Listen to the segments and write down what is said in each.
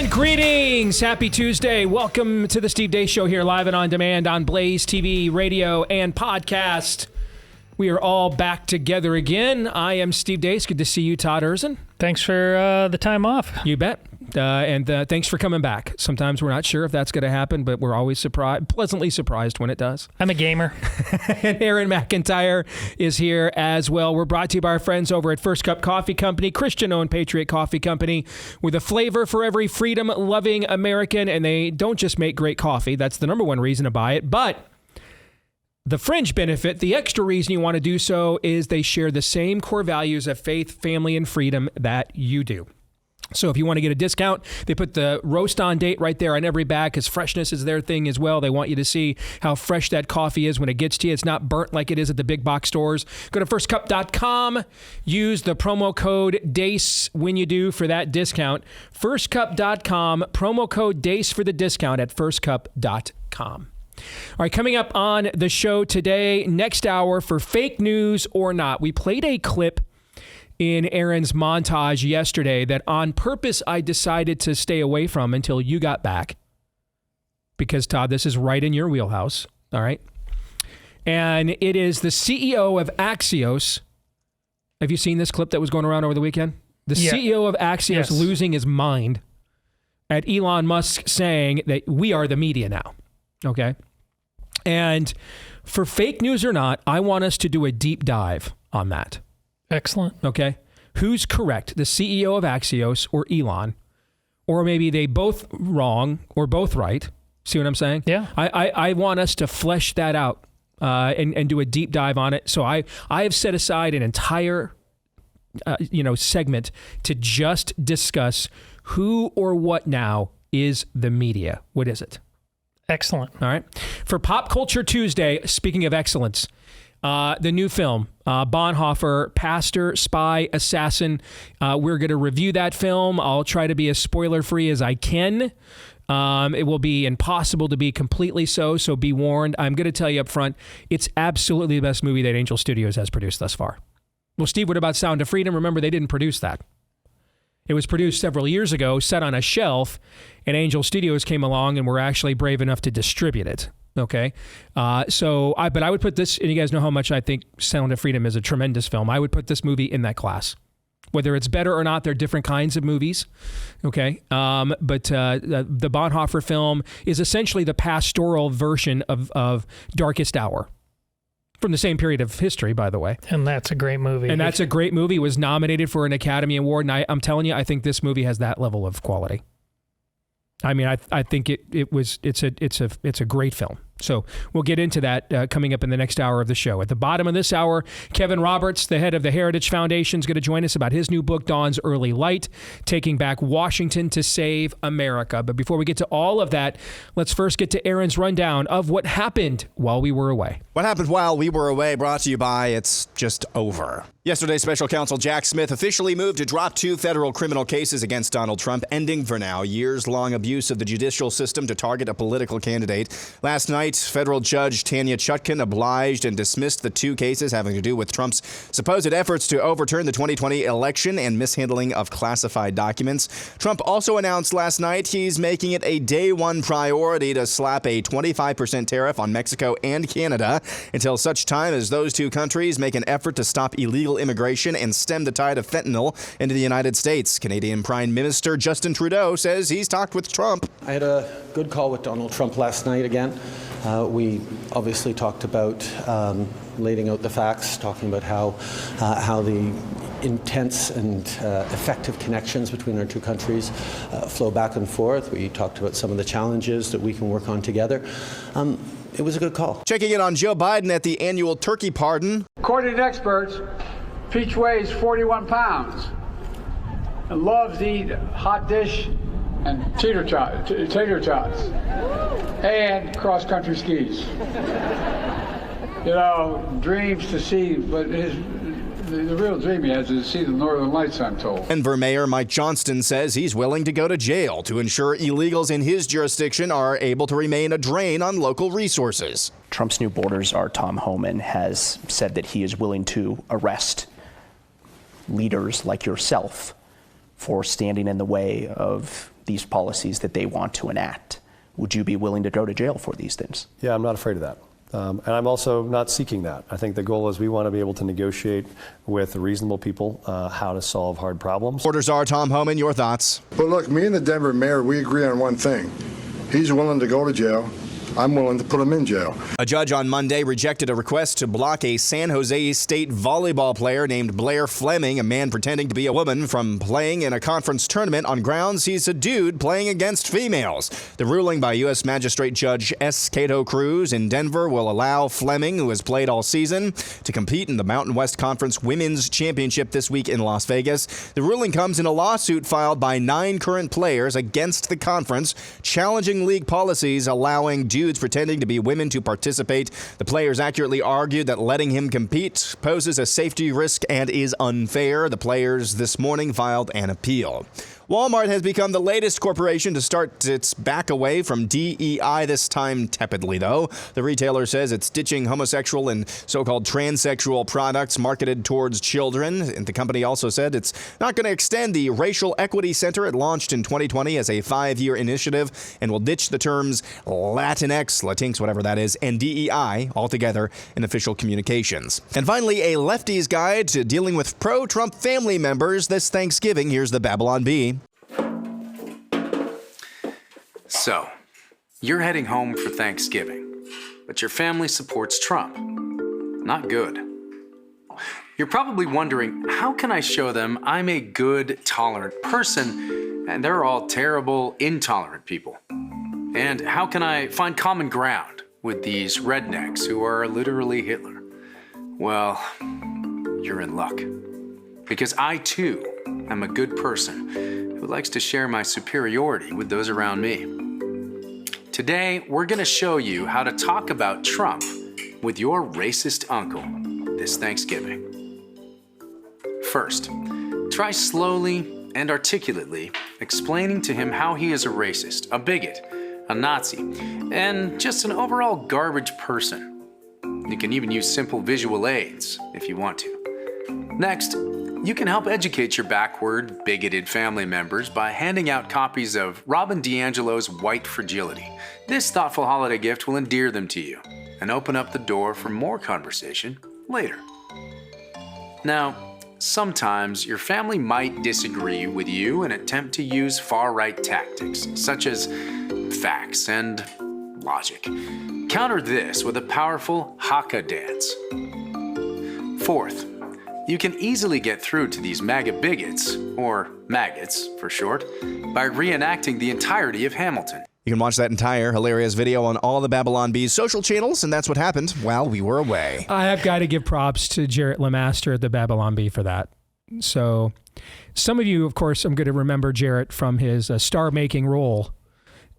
And greetings. Happy Tuesday. Welcome to the Steve Deace Show here live and on demand on Blaze TV, radio, and podcast. We are all back together again. I am Steve Deace. Good to see you, Todd Erzin. Thanks for the time off. You bet. And thanks for coming back. Sometimes we're not sure if that's going to happen, but we're always pleasantly surprised when it does. I'm a gamer. And Aaron McIntyre is here as well. We're brought to you by our friends over at First Cup Coffee Company, Christian-owned Patriot Coffee Company, with a flavor for every freedom-loving American. And they don't just make great coffee. That's the number one reason to buy it. But the fringe benefit, the extra reason you want to do so, is they share the same core values of faith, family, and freedom that you do. So if you want to get a discount, they put the roast on date right there on every bag because freshness is their thing as well. They want you to see how fresh that coffee is when it gets to you. It's not burnt like it is at the big box stores. Go to firstcup.com. Use the promo code DACE when you do for that discount. Firstcup.com. Promo code DACE for the discount at firstcup.com. All right, coming up on the show today, next hour for Fake News or Not. We played a clip in Aaron's montage yesterday that on purpose I decided to stay away from until you got back. Because, Todd, this is right in your wheelhouse, all right? And it is the CEO of Axios. Have you seen this clip that was going around over the weekend? The CEO of Axios losing his mind at Elon Musk saying that we are the media now, okay? And for Fake News or Not, I want us to do a deep dive on that. Excellent. Okay. Who's correct? The CEO of Axios or Elon? Or maybe they both wrong or both right. See what I'm saying? Yeah. I want us to flesh that out and do a deep dive on it. So I have set aside an entire segment to just discuss who or what now is the media. What is it? Excellent. All right. For Pop Culture Tuesday, speaking of excellence, the new film, Bonhoeffer, Pastor, Spy, Assassin. We're going to review that film. I'll try to be as spoiler-free as I can. It will be impossible to be completely so be warned. I'm going to tell you up front, it's absolutely the best movie that Angel Studios has produced thus far. Well, Steve, what about Sound of Freedom? Remember, they didn't produce that. It was produced several years ago, set on a shelf, and Angel Studios came along and were actually brave enough to distribute it. Okay. But I would put this, and you guys know how much I think Sound of Freedom is a tremendous film. I would put this movie in that class. Whether it's better or not, they're different kinds of movies. Okay. But the Bonhoeffer film is essentially the pastoral version of Darkest Hour. From the same period of history, by the way. And that's a great movie. And that's a great movie. It was nominated for an Academy Award. And I'm telling you, I think this movie has that level of quality. I mean, I think it's a great film. So we'll get into that coming up in the next hour of the show. At the bottom of this hour, Kevin Roberts, the head of the Heritage Foundation, is going to join us about his new book, Dawn's Early Light, Taking Back Washington to Save America. But before we get to all of that, let's first get to Aaron's rundown of what happened while we were away. What happened while we were away, brought to you by It's Just Over. Yesterday, Special Counsel Jack Smith officially moved to drop 2 federal criminal cases against Donald Trump, ending for now years-long abuse of the judicial system to target a political candidate. Last night, federal judge Tanya Chutkan obliged and dismissed the 2 cases having to do with Trump's supposed efforts to overturn the 2020 election and mishandling of classified documents. Trump also announced last night he's making it a day one priority to slap a 25% tariff on Mexico and Canada until such time as those 2 countries make an effort to stop illegal immigration and stem the tide of fentanyl into the United States. Canadian Prime Minister Justin Trudeau says he's talked with Trump. I had a good call with Donald Trump last night again. We obviously talked about laying out the facts, talking about how the intense and effective connections between our 2 countries flow back and forth. We talked about some of the challenges that we can work on together. It was a good call. Checking in on Joe Biden at the annual turkey pardon. According to experts, Peach weighs 41 pounds and loves to eat hot dish and tater tots and cross-country skis. Dreams to see, but the real dream he has is to see the Northern Lights, I'm told. Denver Mayor Mike Johnston says he's willing to go to jail to ensure illegals in his jurisdiction are able to remain a drain on local resources. Trump's new border czar, Tom Homan, has said that he is willing to arrest leaders like yourself for standing in the way of these policies that they want to enact. Would you be willing to go to jail for these things? Yeah, I'm not afraid of that. And I'm also not seeking that. I think the goal is we want to be able to negotiate with reasonable people how to solve hard problems. Reporter Czar Tom Homan, your thoughts? But look, me and the Denver mayor, we agree on one thing. He's willing to go to jail. I'm willing to put him in jail. A judge on Monday rejected a request to block a San Jose State volleyball player named Blair Fleming, a man pretending to be a woman, from playing in a conference tournament on grounds he's a dude playing against females. The ruling by U.S. Magistrate Judge S. Cato Cruz in Denver will allow Fleming, who has played all season, to compete in the Mountain West Conference Women's Championship this week in Las Vegas. The ruling comes in a lawsuit filed by 9 current players against the conference, challenging league policies allowing dudes pretending to be women to participate. The players accurately argued that letting him compete poses a safety risk and is unfair. The players this morning filed an appeal. Walmart has become the latest corporation to start its back away from DEI, this time tepidly, though. The retailer says it's ditching homosexual and so-called transsexual products marketed towards children. And the company also said it's not going to extend the Racial Equity Center it launched in 2020 as a 5-year initiative and will ditch the terms Latinx, Latinx, whatever that is, and DEI altogether in official communications. And finally, a lefty's guide to dealing with pro-Trump family members this Thanksgiving. Here's the Babylon Bee. So, you're heading home for Thanksgiving, but your family supports Trump. Not good. You're probably wondering, how can I show them I'm a good, tolerant person, and they're all terrible, intolerant people? And how can I find common ground with these rednecks who are literally Hitler? Well, you're in luck. Because I, too, am a good person who likes to share my superiority with those around me. Today, we're going to show you how to talk about Trump with your racist uncle this Thanksgiving. First, try slowly and articulately explaining to him how he is a racist, a bigot, a Nazi, and just an overall garbage person. You can even use simple visual aids if you want to. Next, you can help educate your backward, bigoted family members by handing out copies of Robin DiAngelo's White Fragility. This thoughtful holiday gift will endear them to you and open up the door for more conversation later. Now, sometimes your family might disagree with you and attempt to use far-right tactics, such as facts and logic. Counter this with a powerful haka dance. Fourth, you can easily get through to these MAGA bigots, or maggots for short, by reenacting the entirety of Hamilton. You can watch that entire hilarious video on all the Babylon Bee's social channels, and that's what happened while we were away. I have got to give props to Jarrett Lemaster at the Babylon Bee for that. So some of you, of course, I'm going to remember Jarrett from his star-making role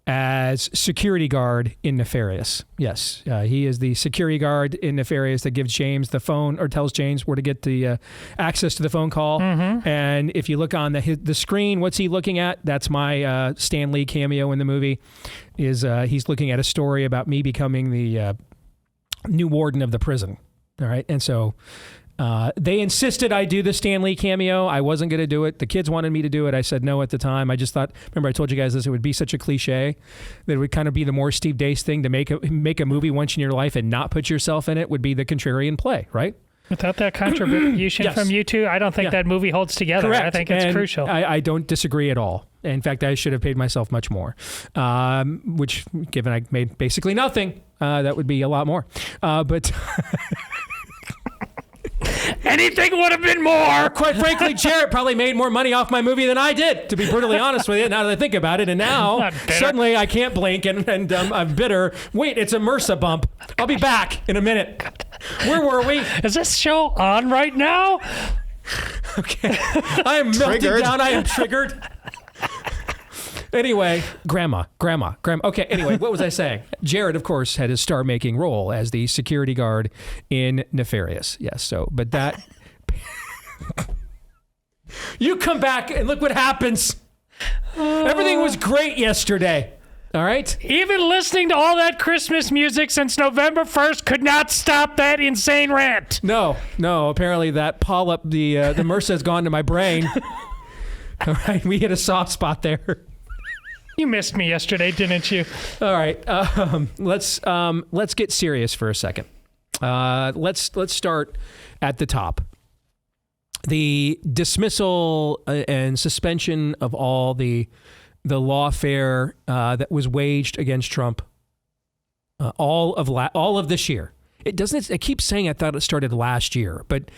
as security guard in Nefarious. Yes, he is the security guard in Nefarious that gives James the phone, or tells James where to get the access to the phone call. Mm-hmm. And if you look on the screen, what's he looking at? That's my Stan Lee cameo in the movie. He's looking at a story about me becoming the new warden of the prison. All right, and so they insisted I do the Stan Lee cameo. I wasn't going to do it. The kids wanted me to do it. I said no at the time. I just thought, remember I told you guys this, it would be such a cliche that it would kind of be the more Steve Deace thing to make a movie once in your life and not put yourself in it would be the contrarian play, right? Without that contribution Yes. from you two, I don't think that movie holds together. Correct. I think it's crucial. I don't disagree at all. In fact, I should have paid myself much more, which, given I made basically nothing, that would be a lot more. But... Anything would have been more. Quite frankly, Jarrett probably made more money off my movie than I did, to be brutally honest with you, now that I think about it. And now, suddenly, I can't blink, and I'm bitter. Wait, it's a MRSA bump. I'll be back in a minute. Where were we? Is this show on right now? Okay. I am melting down. I am triggered. Anyway, grandma. Okay, anyway, what was I saying? Jared, of course, had his star-making role as the security guard in Nefarious. Yes, so, but that... You come back and look what happens. Everything was great yesterday. All right? Even listening to all that Christmas music since November 1st could not stop that insane rant. No, apparently that polyp, the MRSA has gone to my brain. All right, we hit a soft spot there. You missed me yesterday, didn't you? All right, let's get serious for a second. Let's start at the top. The dismissal and suspension of all the lawfare that was waged against Trump all of this year. It keeps saying I thought it started last year, but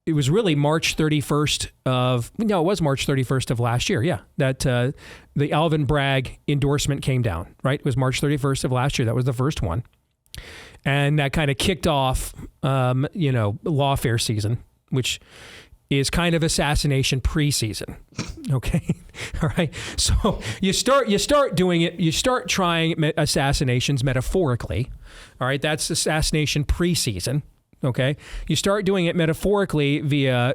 it was really March 31st of last year. Yeah, that the Alvin Bragg endorsement came down, right? It was March 31st of last year. That was the first one. And that kind of kicked off, lawfare season, which is kind of assassination preseason. Okay. All right. So you start doing it. You start trying assassinations metaphorically. All right. That's assassination preseason. Okay. You start doing it metaphorically via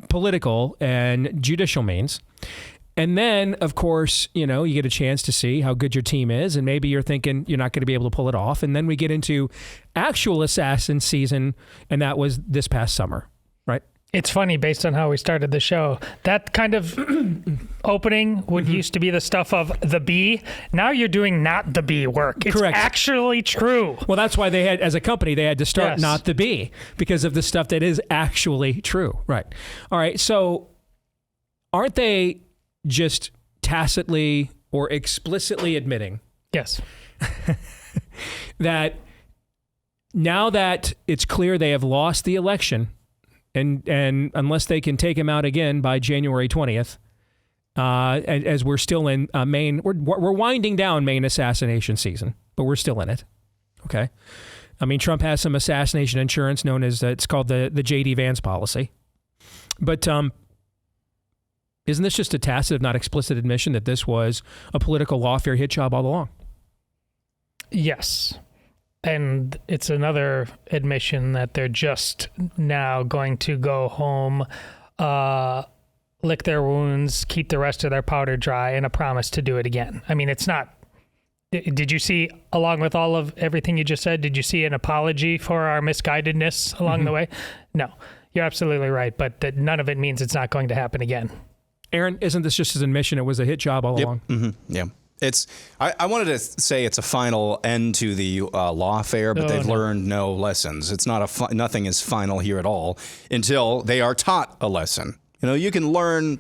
political and judicial means. And then, of course, you get a chance to see how good your team is. And maybe you're thinking you're not going to be able to pull it off. And then we get into actual assassin season. And that was this past summer. Right. It's funny, based on how we started the show, that kind of opening would used to be the stuff of the B. Now you're doing not the B work. It's correct. Actually true. Well, that's why they had, as a company, they had to start not the B, because of the stuff that is actually true. Right. All right. So aren't they just tacitly or explicitly admitting? Yes. That now that it's clear they have lost the election, and unless they can take him out again by January 20th, as we're still in Maine, we're winding down Maine assassination season, but we're still in it. Okay. I mean, Trump has some assassination insurance known as, it's called the J.D. Vance policy. But isn't this just a tacit, if not explicit, admission that this was a political lawfare hit job all along? Yes. And it's another admission that they're just now going to go home, lick their wounds, keep the rest of their powder dry, and a promise to do it again. I mean, it's not... Did you see, along with all of everything you just said, did you see an apology for our misguidedness along the way? No, you're absolutely right, but that none of it means it's not going to happen again. Aaron, isn't this just his admission it was a hit job all along? Mm-hmm. Yeah. I wanted to say it's a final end to the lawfare, but they've learned no lessons. It's not nothing is final here at all until they are taught a lesson. You can learn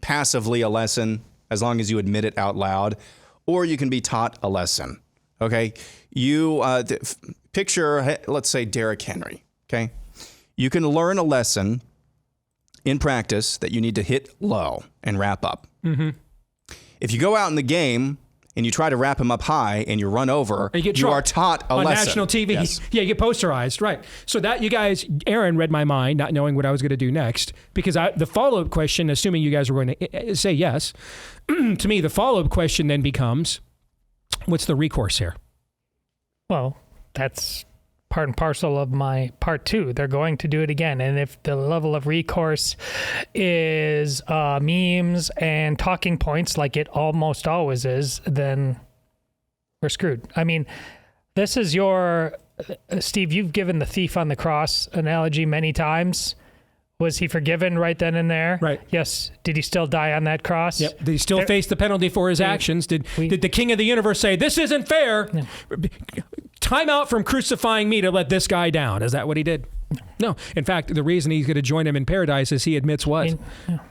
passively a lesson as long as you admit it out loud, or you can be taught a lesson. Okay, you picture, let's say, Derrick Henry. Okay, you can learn a lesson in practice that you need to hit low and wrap up. Mm-hmm. If you go out in the game and you try to wrap him up high and you run over, you are taught a lesson. On national TV, yes. Yeah, you get posterized, right. So that, you guys, Aaron read my mind, not knowing what I was going to do next, because the follow-up question, assuming you guys were going to say yes, to me, the follow-up question then becomes, what's the recourse here? Well, that's part and parcel of my part two. They're going to do it again. And if the level of recourse is memes and talking points like it almost always is, then we're screwed. I mean, this is your... Steve, you've given the thief on the cross analogy many times. Was he forgiven right then and there? Right. Yes. Did he still die on that cross? Yep. Did he still face the penalty for his actions? Did the king of the universe say, this isn't fair? No. Time out from crucifying me to let this guy down. Is that what he did? No. In fact, the reason he's going to join him in paradise is he admits what?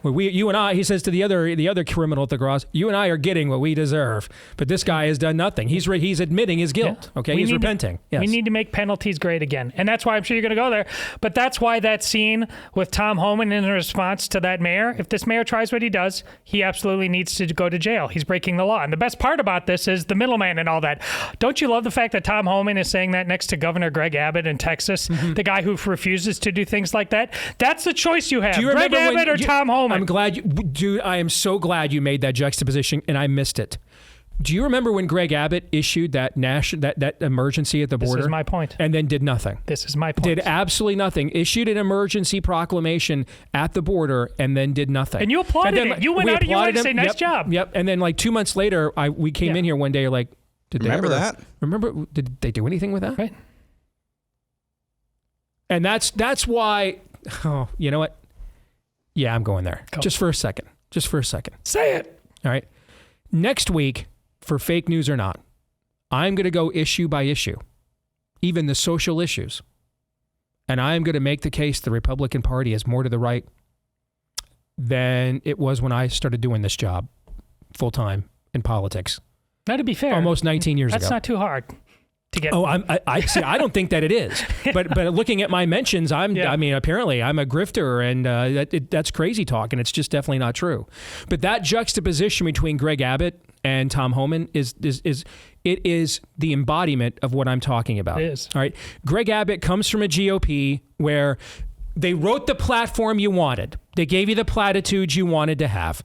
Well, you and I, he says to the other criminal at the cross, you and I are getting what we deserve. But this guy has done nothing. He's admitting his guilt. Yeah. Okay, he's repenting. Yes. We need to make penalties great again. And that's why I'm sure you're going to go there. But that's why that scene with Tom Homan in response to that mayor, if this mayor tries what he does, he absolutely needs to go to jail. He's breaking the law. And the best part about this is the middleman and all that. Don't you love the fact that Tom Homan is saying that next to Governor Greg Abbott in Texas, the guy who refuses to do things like that? That's the choice you have. Greg Abbott or Tom Homan? I'm glad dude, I am so glad you made that juxtaposition and I missed it. Do you remember when Greg Abbott issued that emergency at the border? This is my point. And then did nothing. This is my point. Did absolutely nothing. Issued an emergency proclamation at the border and then did nothing. And you applauded it. You went out of your way to say, nice job. Yep. And then 2 months later, we came in here one day like, did they do anything with that? Right. And that's why, you know what? Yeah, I'm going there. Just for a second. Say it. All right. Next week, for fake news or not, I'm going to go issue by issue, even the social issues. And I'm going to make the case the Republican Party is more to the right than it was when I started doing this job full-time in politics. Now, to be fair, almost 19 years ago. That's not too hard to get. Oh, I see. I don't think that it is. But looking at my mentions, I mean, apparently I'm a grifter, and that's crazy talk, and it's just definitely not true. But that juxtaposition between Greg Abbott and Tom Homan is the embodiment of what I'm talking about. It is. All right. Greg Abbott comes from a GOP where they wrote the platform you wanted. They gave you the platitudes you wanted to have.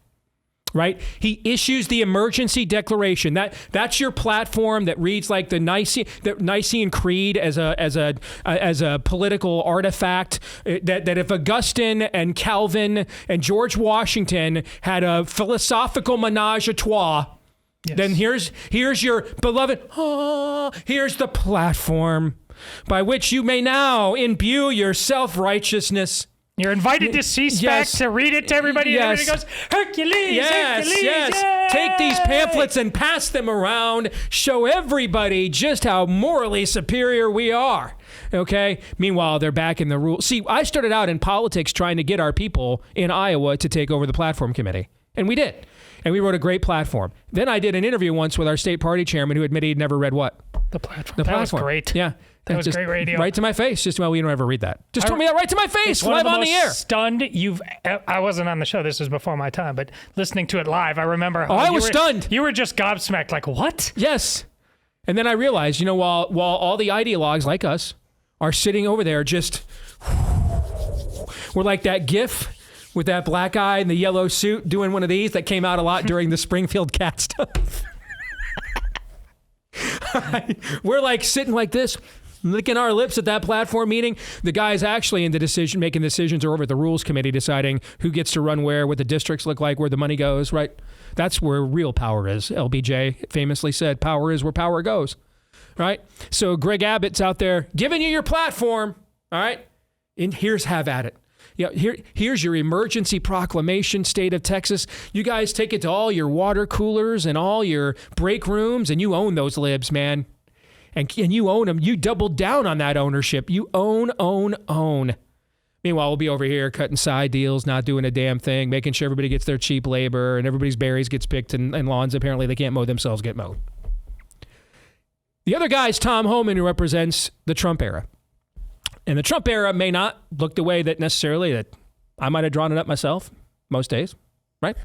Right? He issues the emergency declaration. That's your platform that reads like the Nicene Creed as a political artifact. That if Augustine and Calvin and George Washington had a philosophical menage a trois, yes, then here's your beloved. Here's the platform by which you may now imbue your self-righteousness. You're invited to C-SPAC to read it to everybody, and everybody goes, Hercules, Hercules, yes. Yay! Take these pamphlets and pass them around. Show everybody just how morally superior we are. Okay? Meanwhile, they're back in the rules. See, I started out in politics trying to get our people in Iowa to take over the platform committee, and we did. And we wrote a great platform. Then I did an interview once with our state party chairman who admitted he'd never read what? The platform. The that platform. was great. Yeah. That was great radio. Right to my face. Just, well, we don't ever read that. Just told me that right to my face, live on the air. Stunned I wasn't on the show. This was before my time, but listening to it live, I remember. I was stunned. You were just gobsmacked, like, what? Yes. And then I realized, while all the ideologues like us are sitting over there just, we're like that GIF with that black guy in the yellow suit doing one of these that came out a lot during the Springfield cat stuff. We're like sitting like this, licking our lips at that platform meeting. The guys actually in the making decisions are over at the rules committee deciding who gets to run where, what the districts look like, where the money goes, right? That's where real power is. LBJ famously said, power is where power goes, right? So Greg Abbott's out there giving you your platform, all right? And have at it. Yeah, here's your emergency proclamation, state of Texas. You guys take it to all your water coolers and all your break rooms, and you own those libs, man. And you own them. You doubled down on that ownership. You own. Meanwhile, we'll be over here cutting side deals, not doing a damn thing, making sure everybody gets their cheap labor and everybody's berries gets picked and lawns apparently they can't mow themselves get mowed. The other guy is Tom Homan, who represents the Trump era. And the Trump era may not look the way that necessarily that I might have drawn it up myself most days, right?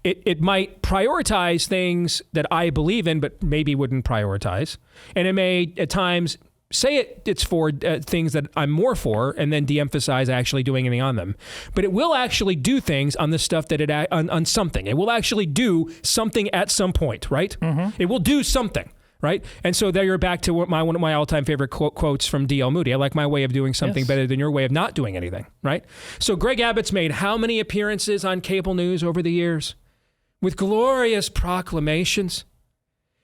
It might prioritize things that I believe in, but maybe wouldn't prioritize. And it may at times say it's for things that I'm more for and then de-emphasize actually doing anything on them. But it will actually do things on the stuff that on something. It will actually do something at some point, right? Mm-hmm. It will do something. Right? And so there you're back to one of my all-time favorite quotes from D.L. Moody. I like my way of doing something better than your way of not doing anything, right? So Greg Abbott's made how many appearances on cable news over the years? With glorious proclamations.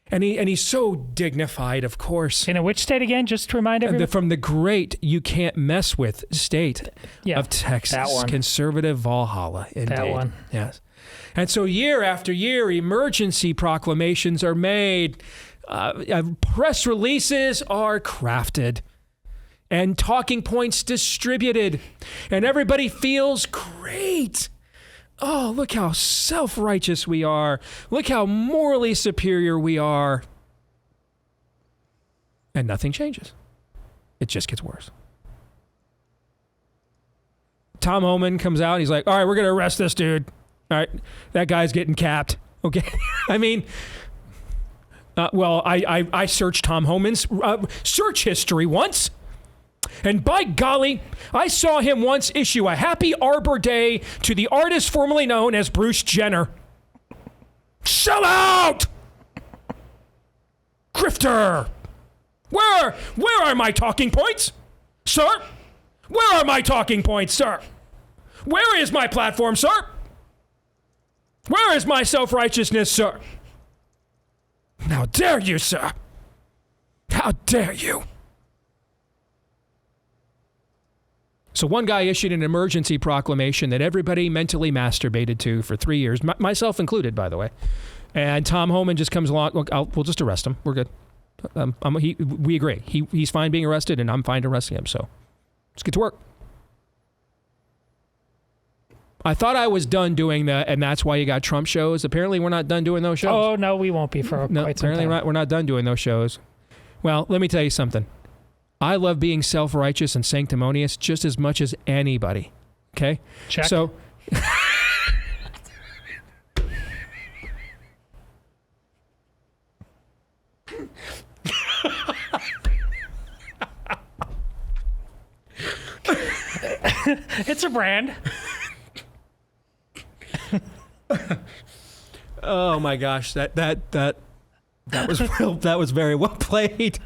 And he's so dignified, of course. In which state again, just to remind everyone? From the great you can't mess with state of Texas. That one. Conservative Valhalla, indeed. That one. Yes. And so year after year, emergency proclamations are made. Press releases are crafted and talking points distributed, and everybody feels great. Oh, look how self-righteous we are. Look how morally superior we are. And nothing changes. It just gets worse. Tom Homan comes out and he's like, all right, we're going to arrest this dude. All right, that guy's getting capped. Okay. I mean... I searched Tom Homan's search history once, and by golly, I saw him once issue a Happy Arbor Day to the artist formerly known as Bruce Jenner. Sell out! Grifter! Where are my talking points, sir? Where are my talking points, sir? Where is my platform, sir? Where is my self-righteousness, sir? How dare you, sir? How dare you? So one guy issued an emergency proclamation that everybody mentally masturbated to for 3 years, myself included, by the way. And Tom Homan just comes along. Look, we'll just arrest him. We're good. We agree. He's fine being arrested, and I'm fine arresting him. So let's get to work. I thought I was done doing that, and that's why you got Trump shows. Apparently, we're not done doing those shows. Oh, no, we won't be for quite some time. Apparently, we're not done doing those shows. Well, let me tell you something. I love being self-righteous and sanctimonious just as much as anybody. Okay? Check. So... It's a brand. Oh my gosh, that was very well played.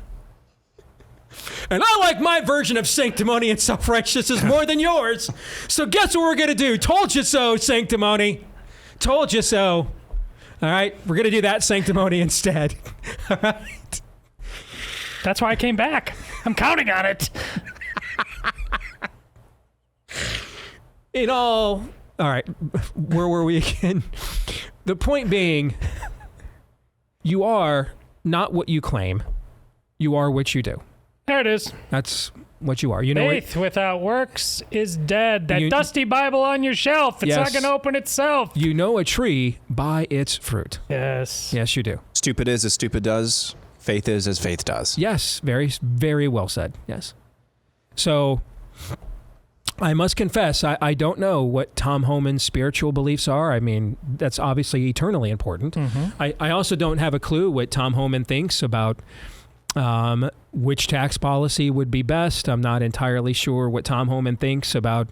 And I like my version of sanctimony and self-righteousness more than yours. So guess what we're gonna do? Told you so, sanctimony. Told you so. All right, we're gonna do that sanctimony instead. All right. That's why I came back. I'm counting on it. All right, where were we again? The point being, you are not what you claim. You are what you do. There it is. That's what you are. You know, faith without works is dead. That dusty Bible on your shelf, it's not going to open itself. You know a tree by its fruit. Yes. Yes, you do. Stupid is as stupid does. Faith is as faith does. Yes, very, very well said. Yes. So... I must confess, I don't know what Tom Homan's spiritual beliefs are. I mean, that's obviously eternally important. Mm-hmm. I also don't have a clue what Tom Homan thinks about which tax policy would be best. I'm not entirely sure what Tom Homan thinks about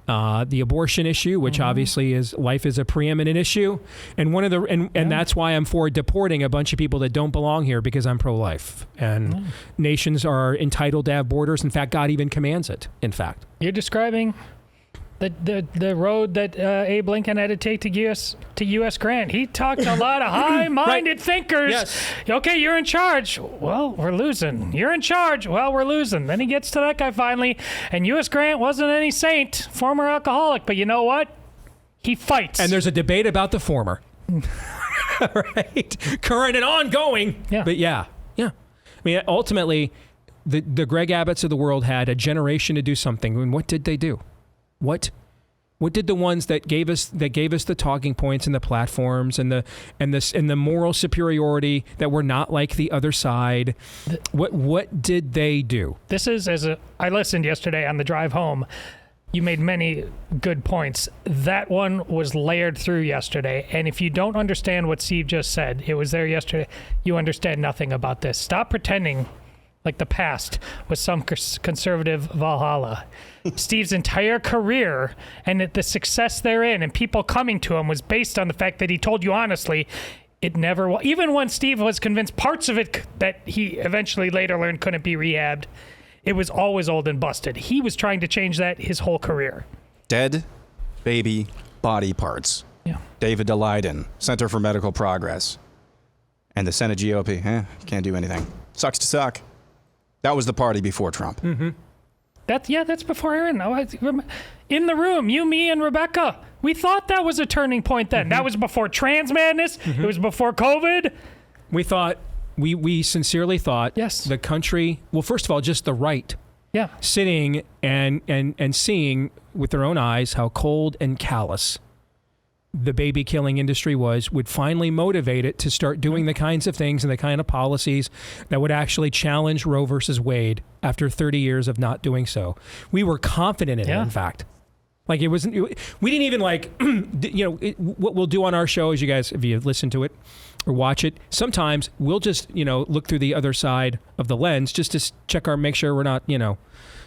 the abortion issue, which obviously is life is a preeminent issue. And one of the and that's why I'm for deporting a bunch of people that don't belong here, because I'm pro-life. And nations are entitled to have borders. In fact, God even commands it, in fact. You're describing the road that Abe Lincoln had to take to U.S. Grant. He talked to a lot of high-minded thinkers. Yes. Okay, you're in charge. Well, we're losing. You're in charge. Well, we're losing. Then he gets to that guy finally, and U.S. Grant wasn't any saint, former alcoholic, but you know what? He fights. And there's a debate about the former. Right? Current and ongoing. Yeah. But yeah. I mean, ultimately, the Greg Abbotts of the world had a generation to do something. And what did they do? What did the ones that gave us the talking points and the platforms and the moral superiority that were not like the other side? What did they do? This is I listened yesterday on the drive home. You made many good points. That one was layered through yesterday. And if you don't understand what Steve just said, it was there yesterday, you understand nothing about this. Stop pretending like the past was some conservative Valhalla. Steve's entire career and the success therein and people coming to him was based on the fact that he told you honestly, it never was. Even when Steve was convinced parts of it that he eventually later learned couldn't be rehabbed, it was always old and busted. He was trying to change that his whole career. Dead baby body parts. Yeah. David Daleiden, Center for Medical Progress. And the Senate GOP, can't do anything. Sucks to suck. That was the party before Trump. Mm-hmm. That's before Aaron. In the room, you, me, and Rebecca. We thought that was a turning point then. Mm-hmm. That was before trans madness. Mm-hmm. It was before COVID. We thought, we sincerely thought, yes, the country, well, first of all, just the right. Yeah. Sitting and seeing with their own eyes how cold and callous the baby killing industry would finally motivate it to start doing the kinds of things and the kind of policies that would actually challenge Roe versus Wade after 30 years of not doing so. We were confident in it, in fact. Like we didn't even what we'll do on our show is, you guys, if you listen to it or watch it, sometimes we'll just, look through the other side of the lens just to make sure we're not,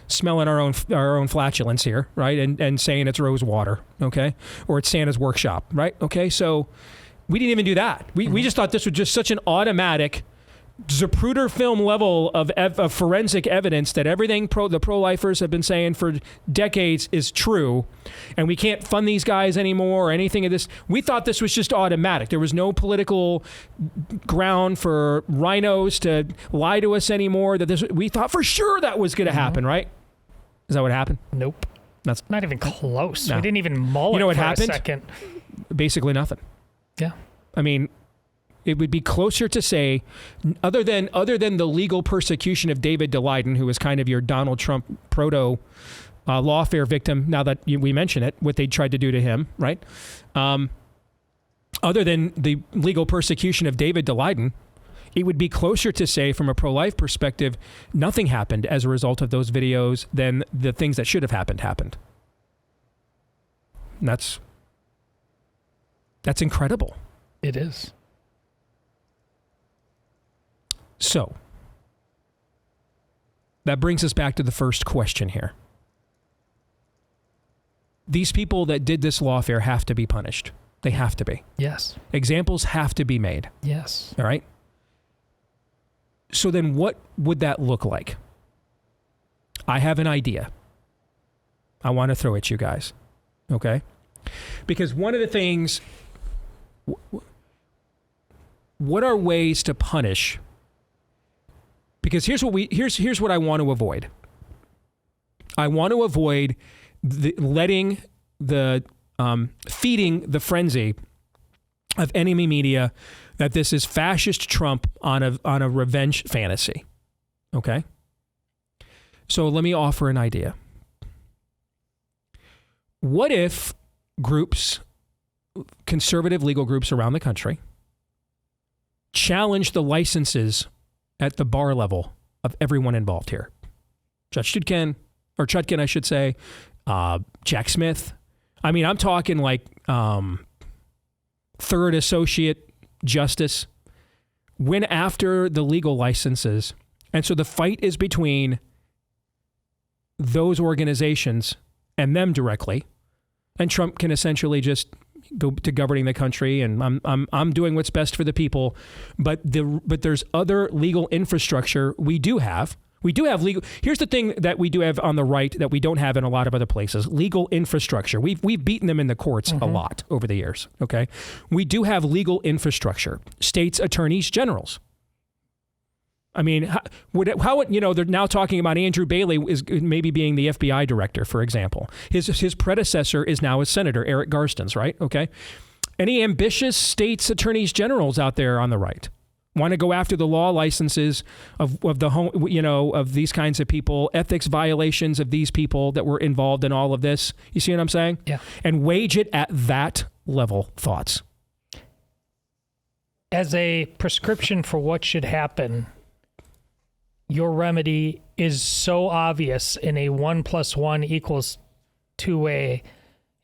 smelling our own flatulence here, right? And saying it's rose water, okay? Or it's Santa's workshop, right? Okay, so we didn't even do that. We just thought this was just such an automatic Zapruder film level of forensic evidence that everything the pro-lifers have been saying for decades is true, and we can't fund these guys anymore or anything of this. We thought this was just automatic. There was no political ground for rhinos to lie to us anymore. We thought for sure that was going to happen, right? Is that what happened? Nope. That's not even close. No. We didn't even mull it what for happened? a second. Basically nothing. Yeah. I mean, It would be closer to say, other than the legal persecution of David Daleiden, who was kind of your Donald Trump proto lawfare victim, now that we mention it, what they tried to do to him, right? Other than the legal persecution of David Daleiden, it would be closer to say, from a pro-life perspective, nothing happened as a result of those videos than the things that should have happened. And that's incredible. It is. So, that brings us back to the first question here. These people that did this lawfare have to be punished. They have to be. Yes. Examples have to be made. Yes. All right? So then what would that look like? I have an idea I want to throw at you guys. Okay? Because one of the things... What are ways to punish? Because here's what I want to avoid. I want to avoid feeding the frenzy of enemy media that this is fascist Trump on a revenge fantasy. Okay? So let me offer an idea. What if groups, conservative legal groups around the country, challenge the licenses at the bar level of everyone involved here? Judge Chutkan, I should say, Jack Smith. I mean, I'm talking like third associate justice. Went after the legal licenses. And so the fight is between those organizations and them directly. And Trump can essentially just go to governing the country, and I'm doing what's best for the people. But there's other legal infrastructure we do have. We do have legal. Here's the thing that we do have on the right that we don't have in a lot of other places: legal infrastructure. We've beaten them in the courts a lot over the years. Okay, we do have legal infrastructure. States attorneys generals. I mean, how they're now talking about Andrew Bailey is maybe being the FBI director, for example. His predecessor is now a senator, Eric Garstens, right? Okay. Any ambitious states attorneys generals out there on the right want to go after the law licenses of the home, of these kinds of people, ethics violations of these people that were involved in all of this? You see what I'm saying? Yeah. And wage it at that level. Thoughts? As a prescription for what should happen, your remedy is so obvious in a 1 + 1 = 2 way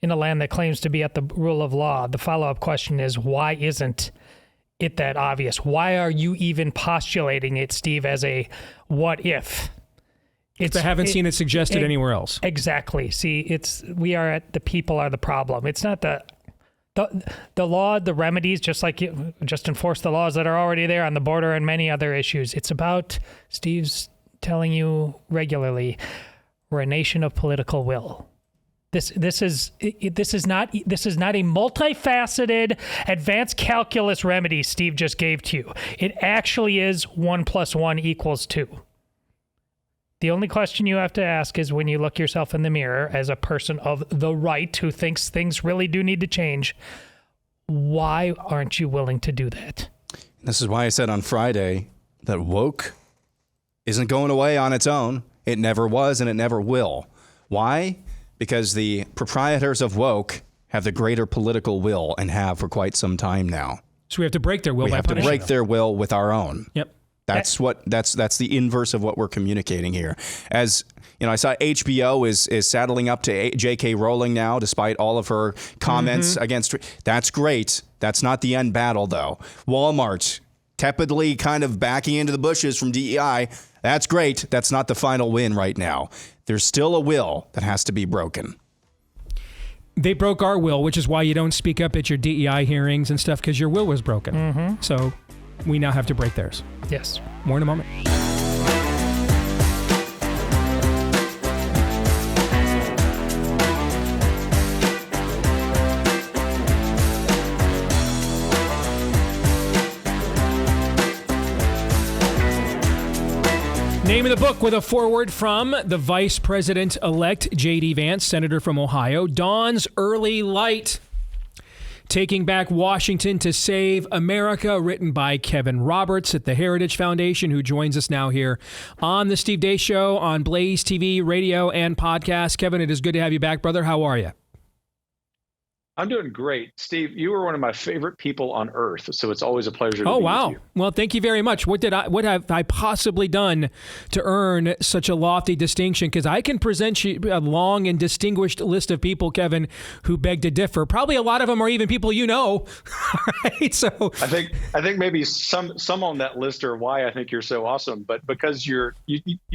in a land that claims to be at the rule of law. The follow-up question is, why isn't it that obvious? Why are you even postulating it, Steve, as a what if? I haven't seen it suggested anywhere else. Exactly. See, the people are the problem. It's not the law, the remedies, just enforce the laws that are already there on the border and many other issues. It's about, Steve's telling you regularly, we're a nation of political will. This is not a multifaceted advanced calculus remedy Steve just gave to you. It actually is 1 + 1 = 2. The only question you have to ask is, when you look yourself in the mirror as a person of the right who thinks things really do need to change, why aren't you willing to do that? This is why I said on Friday that woke isn't going away on its own. It never was and it never will. Why? Because the proprietors of woke have the greater political will and have for quite some time now. So we have to break their will by punishing them. We have to break their will with our own. Yep. That's the inverse of what we're communicating here. As I saw HBO is saddling up to J.K. Rowling now, despite all of her comments against. That's great. That's not the end battle, though. Walmart tepidly kind of backing into the bushes from DEI. That's great. That's not the final win right now. There's still a will that has to be broken. They broke our will, which is why you don't speak up at your DEI hearings and stuff, because your will was broken. So we now have to break theirs. Yes. More in a moment. Name of the book with a foreword from the Vice President-elect J.D. Vance, Senator from Ohio. Dawn's Early Light. Taking Back Washington to Save America, written by Kevin Roberts at the Heritage Foundation, who joins us now here on the Steve Deace Show on Blaze TV, radio, and podcast. Kevin, it is good to have you back, brother. How are you? I'm doing great. Steve, you are one of my favorite people on earth, so it's always a pleasure to be with you. Well, thank you very much. What have I possibly done to earn such a lofty distinction? Because I can present you a long and distinguished list of people, Kevin, who beg to differ. Probably a lot of them are even people you know. Right? So I think maybe some on that list are why I think you're so awesome, but because you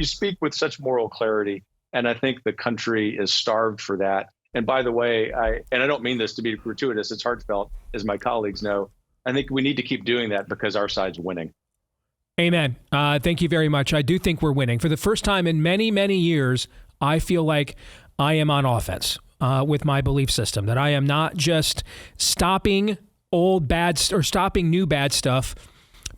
speak with such moral clarity, and I think the country is starved for that. And by the way, I don't mean this to be gratuitous, it's heartfelt, as my colleagues know. I think we need to keep doing that because our side's winning. Amen. Thank you very much. I do think we're winning. For the first time in many, many years, I feel like I am on offense with my belief system, that I am not just stopping stopping new bad stuff,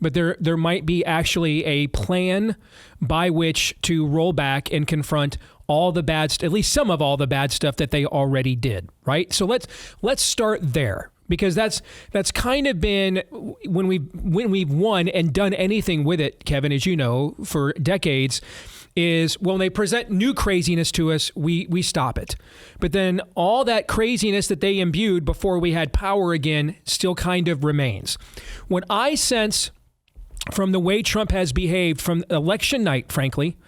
but there might be actually a plan by which to roll back and confront all the bad, at least some of all the bad stuff that they already did, right? So let's start there, because that's kind of been when we've won and done anything with it, Kevin, as you know, for decades, is when they present new craziness to us, we stop it. But then all that craziness that they imbued before we had power again still kind of remains. What I sense from the way Trump has behaved from election night, frankly,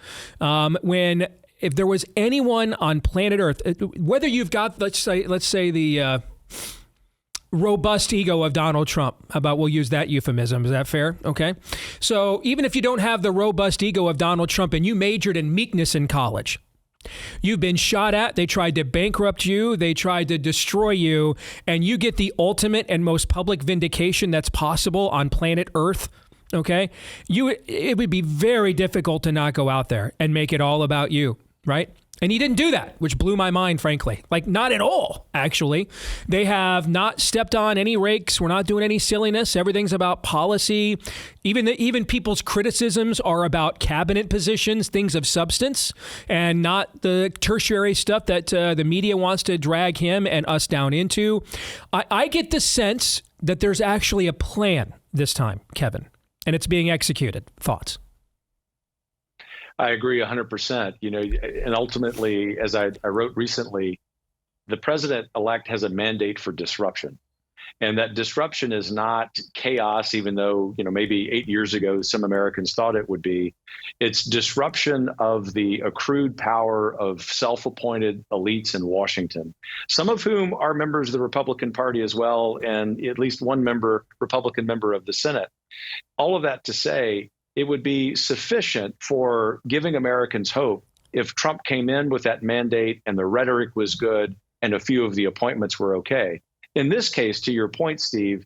if there was anyone on planet Earth, whether you've got, let's say the robust ego of Donald Trump, we'll use that euphemism. Is that fair? Okay. So even if you don't have the robust ego of Donald Trump and you majored in meekness in college, you've been shot at, they tried to bankrupt you, they tried to destroy you, and you get the ultimate and most public vindication that's possible on planet Earth. Okay. It would be very difficult to not go out there and make it all about you. Right? And he didn't do that, which blew my mind, frankly. Like, not at all, actually. They have not stepped on any rakes. We're not doing any silliness. Everything's about policy. Even people's criticisms are about cabinet positions, things of substance, and not the tertiary stuff that the media wants to drag him and us down into. I get the sense that there's actually a plan this time, Kevin, and it's being executed. Thoughts? I agree 100%. And ultimately, as I wrote recently, the president-elect has a mandate for disruption. And that disruption is not chaos, even though, maybe 8 years ago, some Americans thought it would be. It's disruption of the accrued power of self-appointed elites in Washington, some of whom are members of the Republican Party as well, and at least one Republican member of the Senate. All of that to say, it would be sufficient for giving Americans hope if Trump came in with that mandate and the rhetoric was good and a few of the appointments were okay. In this case, to your point, Steve,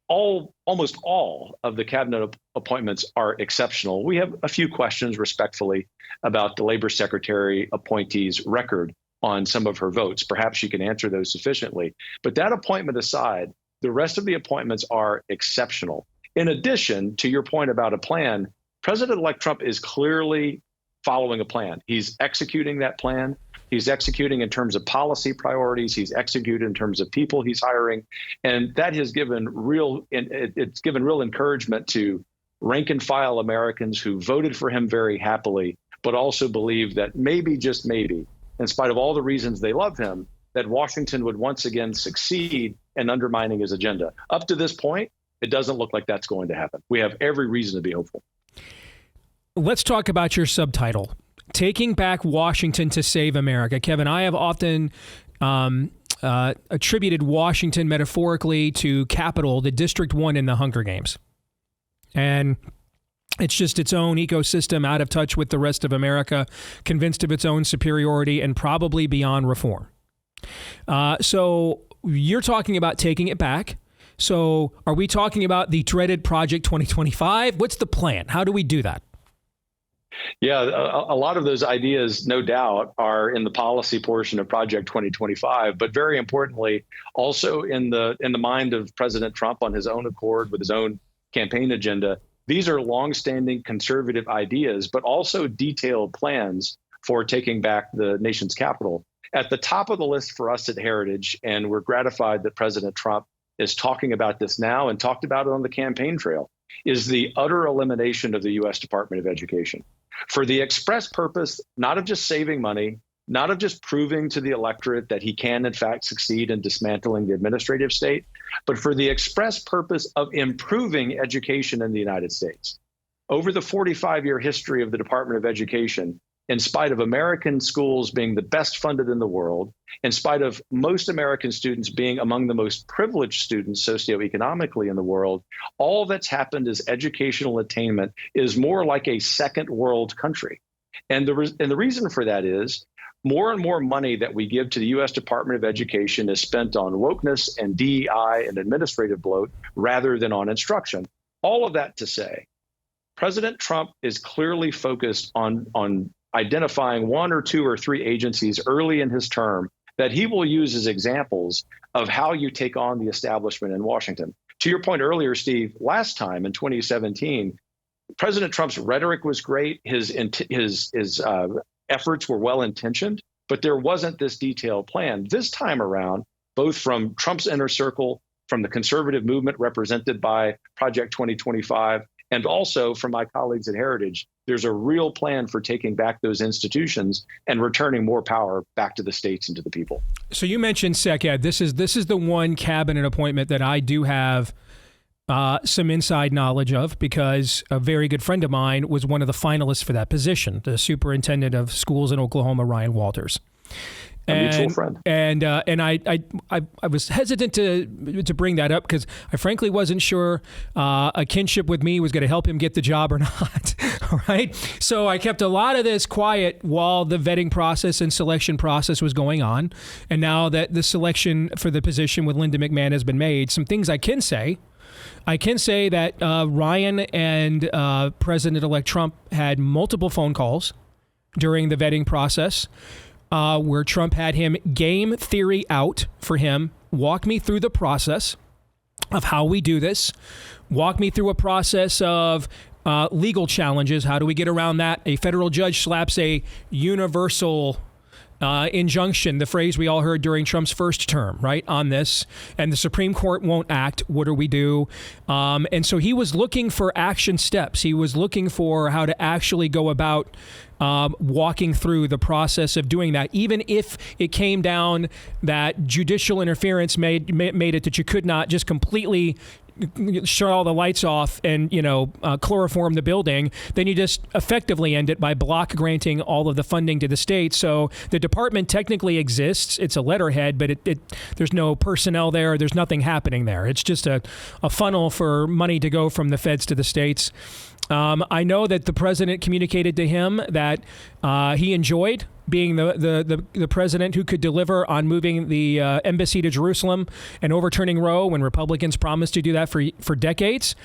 almost all of the cabinet appointments are exceptional. We have a few questions, respectfully, about the labor secretary appointee's record on some of her votes. Perhaps you can answer those sufficiently. But that appointment aside, the rest of the appointments are exceptional. In addition, to your point about a plan, President-elect Trump is clearly following a plan. He's executing that plan. He's executing in terms of policy priorities. He's executing in terms of people he's hiring. And that has given real encouragement to rank and file Americans who voted for him very happily, but also believe that maybe, just maybe, in spite of all the reasons they love him, that Washington would once again succeed in undermining his agenda. Up to this point, it doesn't look like that's going to happen. We have every reason to be hopeful. Let's talk about your subtitle, Taking Back Washington to Save America. Kevin, I have often attributed Washington metaphorically to Capitol, the District 1 in the Hunger Games. And it's just its own ecosystem, out of touch with the rest of America, convinced of its own superiority, and probably beyond reform. So you're talking about taking it back. So are we talking about the dreaded Project 2025? What's the plan? How do we do that? Yeah, a lot of those ideas, no doubt, are in the policy portion of Project 2025, but very importantly, also in the mind of President Trump on his own accord with his own campaign agenda. These are longstanding conservative ideas, but also detailed plans for taking back the nation's capital. At the top of the list for us at Heritage, and we're gratified that President Trump is talking about this now and talked about it on the campaign trail, is the utter elimination of the U.S. Department of Education for the express purpose, not of just saving money, not of just proving to the electorate that he can, in fact, succeed in dismantling the administrative state, but for the express purpose of improving education in the United States. Over the 45-year history of the Department of Education, in spite of American schools being the best funded in the world, in spite of most American students being among the most privileged students socioeconomically in the world, all that's happened is educational attainment is more like a second world country. And the reason for that is more and more money that we give to the U.S. Department of Education is spent on wokeness and DEI and administrative bloat rather than on instruction. All of that to say, President Trump is clearly focused on identifying one or two or three agencies early in his term that he will use as examples of how you take on the establishment in Washington. To your point earlier, Steve, last time in 2017, President Trump's rhetoric was great. His efforts were well-intentioned, but there wasn't this detailed plan. This time around, both from Trump's inner circle, from the conservative movement represented by Project 2025, and also from my colleagues at Heritage, there's a real plan for taking back those institutions and returning more power back to the states and to the people. So you mentioned SecEd. This is the one cabinet appointment that I do have some inside knowledge of, because a very good friend of mine was one of the finalists for that position, the superintendent of schools in Oklahoma, Ryan Walters. A mutual friend. And I was hesitant to bring that up because I frankly wasn't sure a kinship with me was going to help him get the job or not. All right. So I kept a lot of this quiet while the vetting process and selection process was going on. And now that the selection for the position with Linda McMahon has been made, some things I can say. I can say that Ryan and President-elect Trump had multiple phone calls during the vetting process where Trump had him game theory out for him, walk me through the process of how we do this, walk me through a process of legal challenges. How do we get around that? A federal judge slaps a universal injunction, the phrase we all heard during Trump's first term, right, on this, and the Supreme Court won't act. What do we do? And so he was looking for action steps. He was looking for how to actually go about walking through the process of doing that, even if it came down that judicial interference made it that you could not just completely shut all the lights off and, chloroform the building, then you just effectively end it by block granting all of the funding to the state. So the department technically exists. It's a letterhead, but there's no personnel there. There's nothing happening there. It's just a funnel for money to go from the feds to the states. I know that the president communicated to him that he enjoyed being the president who could deliver on moving the embassy to Jerusalem and overturning Roe when Republicans promised to do that for decades.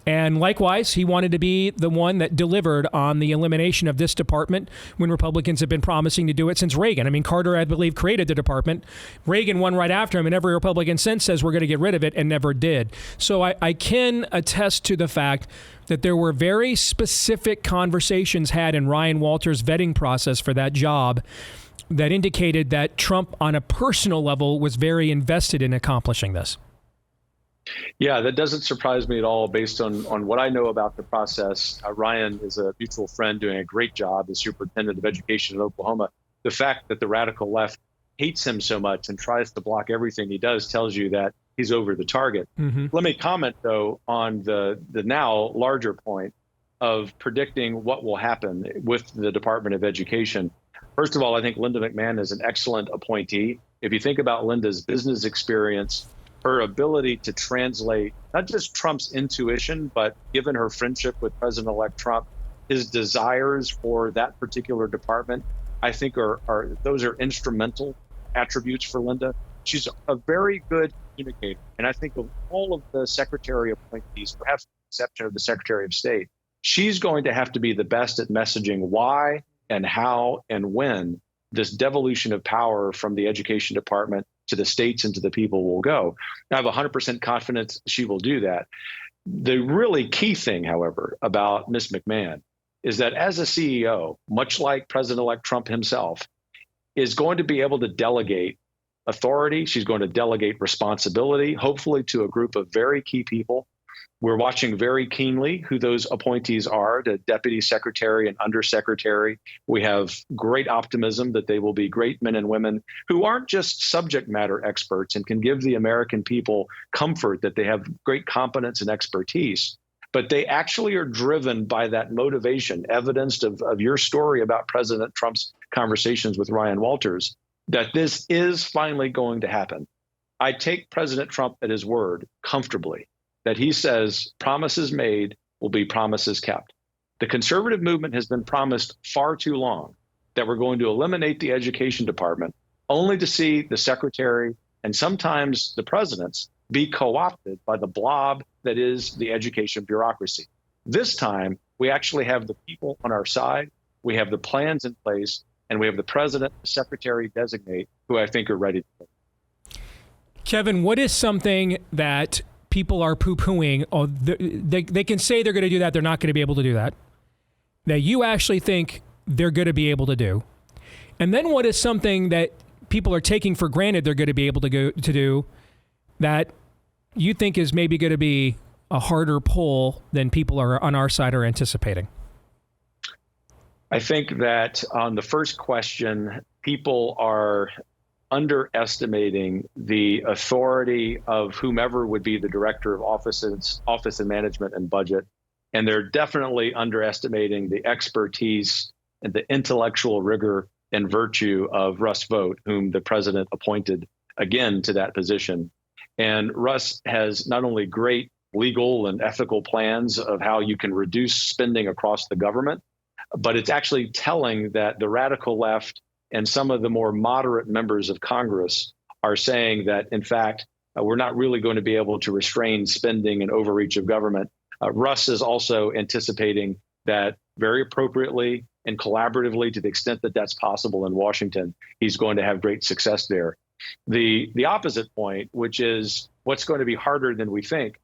And likewise, he wanted to be the one that delivered on the elimination of this department when Republicans have been promising to do it since Reagan. I mean, Carter, I believe, created the department. Reagan won right after him, and every Republican since says we're going to get rid of it and never did. So I can attest to the fact that there were very specific conversations had in Ryan Walters' vetting process for that job that indicated that Trump, on a personal level, was very invested in accomplishing this. Yeah, that doesn't surprise me at all based on what I know about the process. Ryan is a mutual friend doing a great job as superintendent of education in Oklahoma. The fact that the radical left hates him so much and tries to block everything he does tells you that he's over the target. Mm-hmm. Let me comment, though, on the now larger point of predicting what will happen with the Department of Education. First of all, I think Linda McMahon is an excellent appointee. If you think about Linda's business experience, her ability to translate not just Trump's intuition, but given her friendship with President-elect Trump, his desires for that particular department, I think those are instrumental attributes for Linda. She's a very good communicator. And I think of all of the secretary appointees, perhaps with the exception of the Secretary of State, she's going to have to be the best at messaging why and how and when this devolution of power from the education department to the states and to the people will go. I have 100% confidence she will do that. The really key thing, however, about Ms. McMahon is that as a CEO, much like President-elect Trump himself, is going to be able to delegate authority. She's going to delegate responsibility, hopefully to a group of very key people. We're watching very keenly who those appointees are, the deputy secretary and undersecretary. We have great optimism that they will be great men and women who aren't just subject matter experts and can give the American people comfort that they have great competence and expertise, but they actually are driven by that motivation, evidenced of your story about President Trump's conversations with Ryan Walters, that this is finally going to happen. I take President Trump at his word comfortably, that he says promises made will be promises kept. The conservative movement has been promised far too long that we're going to eliminate the education department, only to see the secretary and sometimes the presidents be co-opted by the blob that is the education bureaucracy. This time, we actually have the people on our side, we have the plans in place, and we have the president, the secretary designate, who I think are ready to go. Kevin, what is something that people are poo-pooing? Oh, they can say they're going to do that. They're not going to be able to do that. That you actually think they're going to be able to do. And then what is something that people are taking for granted they're going to be able to do that you think is maybe going to be a harder pull than people are on our side are anticipating? I think that on the first question, people are underestimating the authority of whomever would be the director of office and management and budget. And they're definitely underestimating the expertise and the intellectual rigor and virtue of Russ Vought, whom the president appointed again to that position. And Russ has not only great legal and ethical plans of how you can reduce spending across the government, but it's actually telling that the radical left and some of the more moderate members of Congress are saying that, in fact, we're not really going to be able to restrain spending and overreach of government. Russ is also anticipating that very appropriately and collaboratively, to the extent that that's possible in Washington, he's going to have great success there. The opposite point, which is what's going to be harder than we think,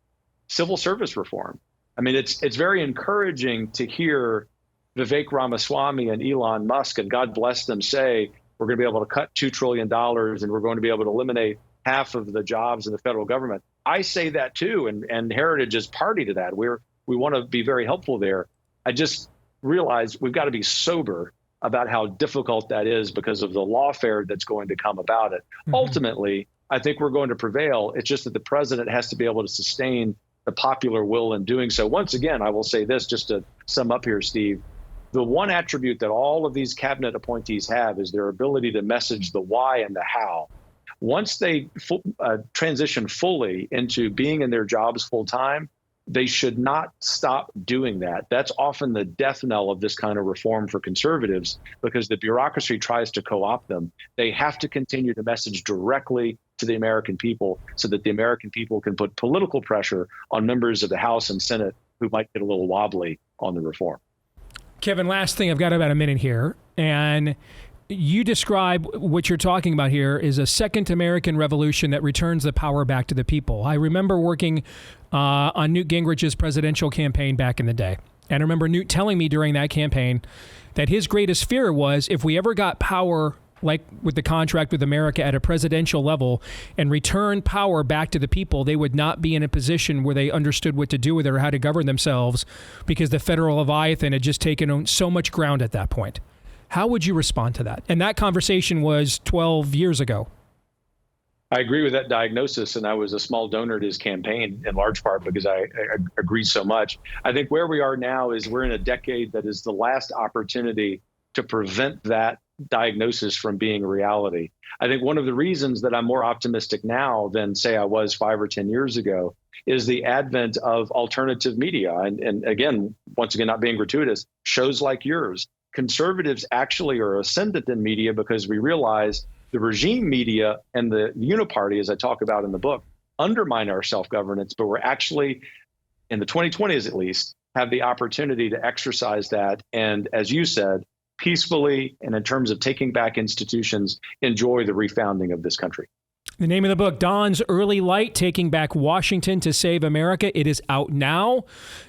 civil service reform. I mean, it's very encouraging to hear Vivek Ramaswamy and Elon Musk, and God bless them, say we're going to be able to cut $2 trillion and we're going to be able to eliminate half of the jobs in the federal government. I say that too, and Heritage is party to that. We want to be very helpful there. I just realize we've got to be sober about how difficult that is because of the lawfare that's going to come about it. Mm-hmm. Ultimately, I think we're going to prevail. It's just that the president has to be able to sustain the popular will in doing so. Once again, I will say this, just to sum up here, Steve. The one attribute that all of these cabinet appointees have is their ability to message the why and the how. Once they transition fully into being in their jobs full time, they should not stop doing that. That's often the death knell of this kind of reform for conservatives, because the bureaucracy tries to co-opt them. They have to continue to message directly to the American people so that the American people can put political pressure on members of the House and Senate who might get a little wobbly on the reform. Kevin, last thing, I've got about a minute here, and you describe what you're talking about here is a second American revolution that returns the power back to the people. I remember working on Newt Gingrich's presidential campaign back in the day. And I remember Newt telling me during that campaign that his greatest fear was if we ever got power, like with the contract with America at a presidential level, and return power back to the people, they would not be in a position where they understood what to do with it or how to govern themselves, because the federal Leviathan had just taken on so much ground at that point. How would you respond to that? And that conversation was 12 years ago. I agree with that diagnosis, and I was a small donor to his campaign in large part because I agree so much. I think where we are now is we're in a decade that is the last opportunity to prevent that diagnosis from being a reality. I think one of the reasons that I'm more optimistic now than, say, I was 5 or 10 years ago is the advent of alternative media. And again, once again, not being gratuitous, shows like yours. Conservatives actually are ascendant in media because we realize the regime media and the uniparty, as I talk about in the book, undermine our self-governance, but we're actually, in the 2020s at least, have the opportunity to exercise that. And as you said, peacefully and in terms of taking back institutions, enjoy the refounding of this country. The name of the book, Dawn's Early Light, Taking Back Washington to Save America. It is out now.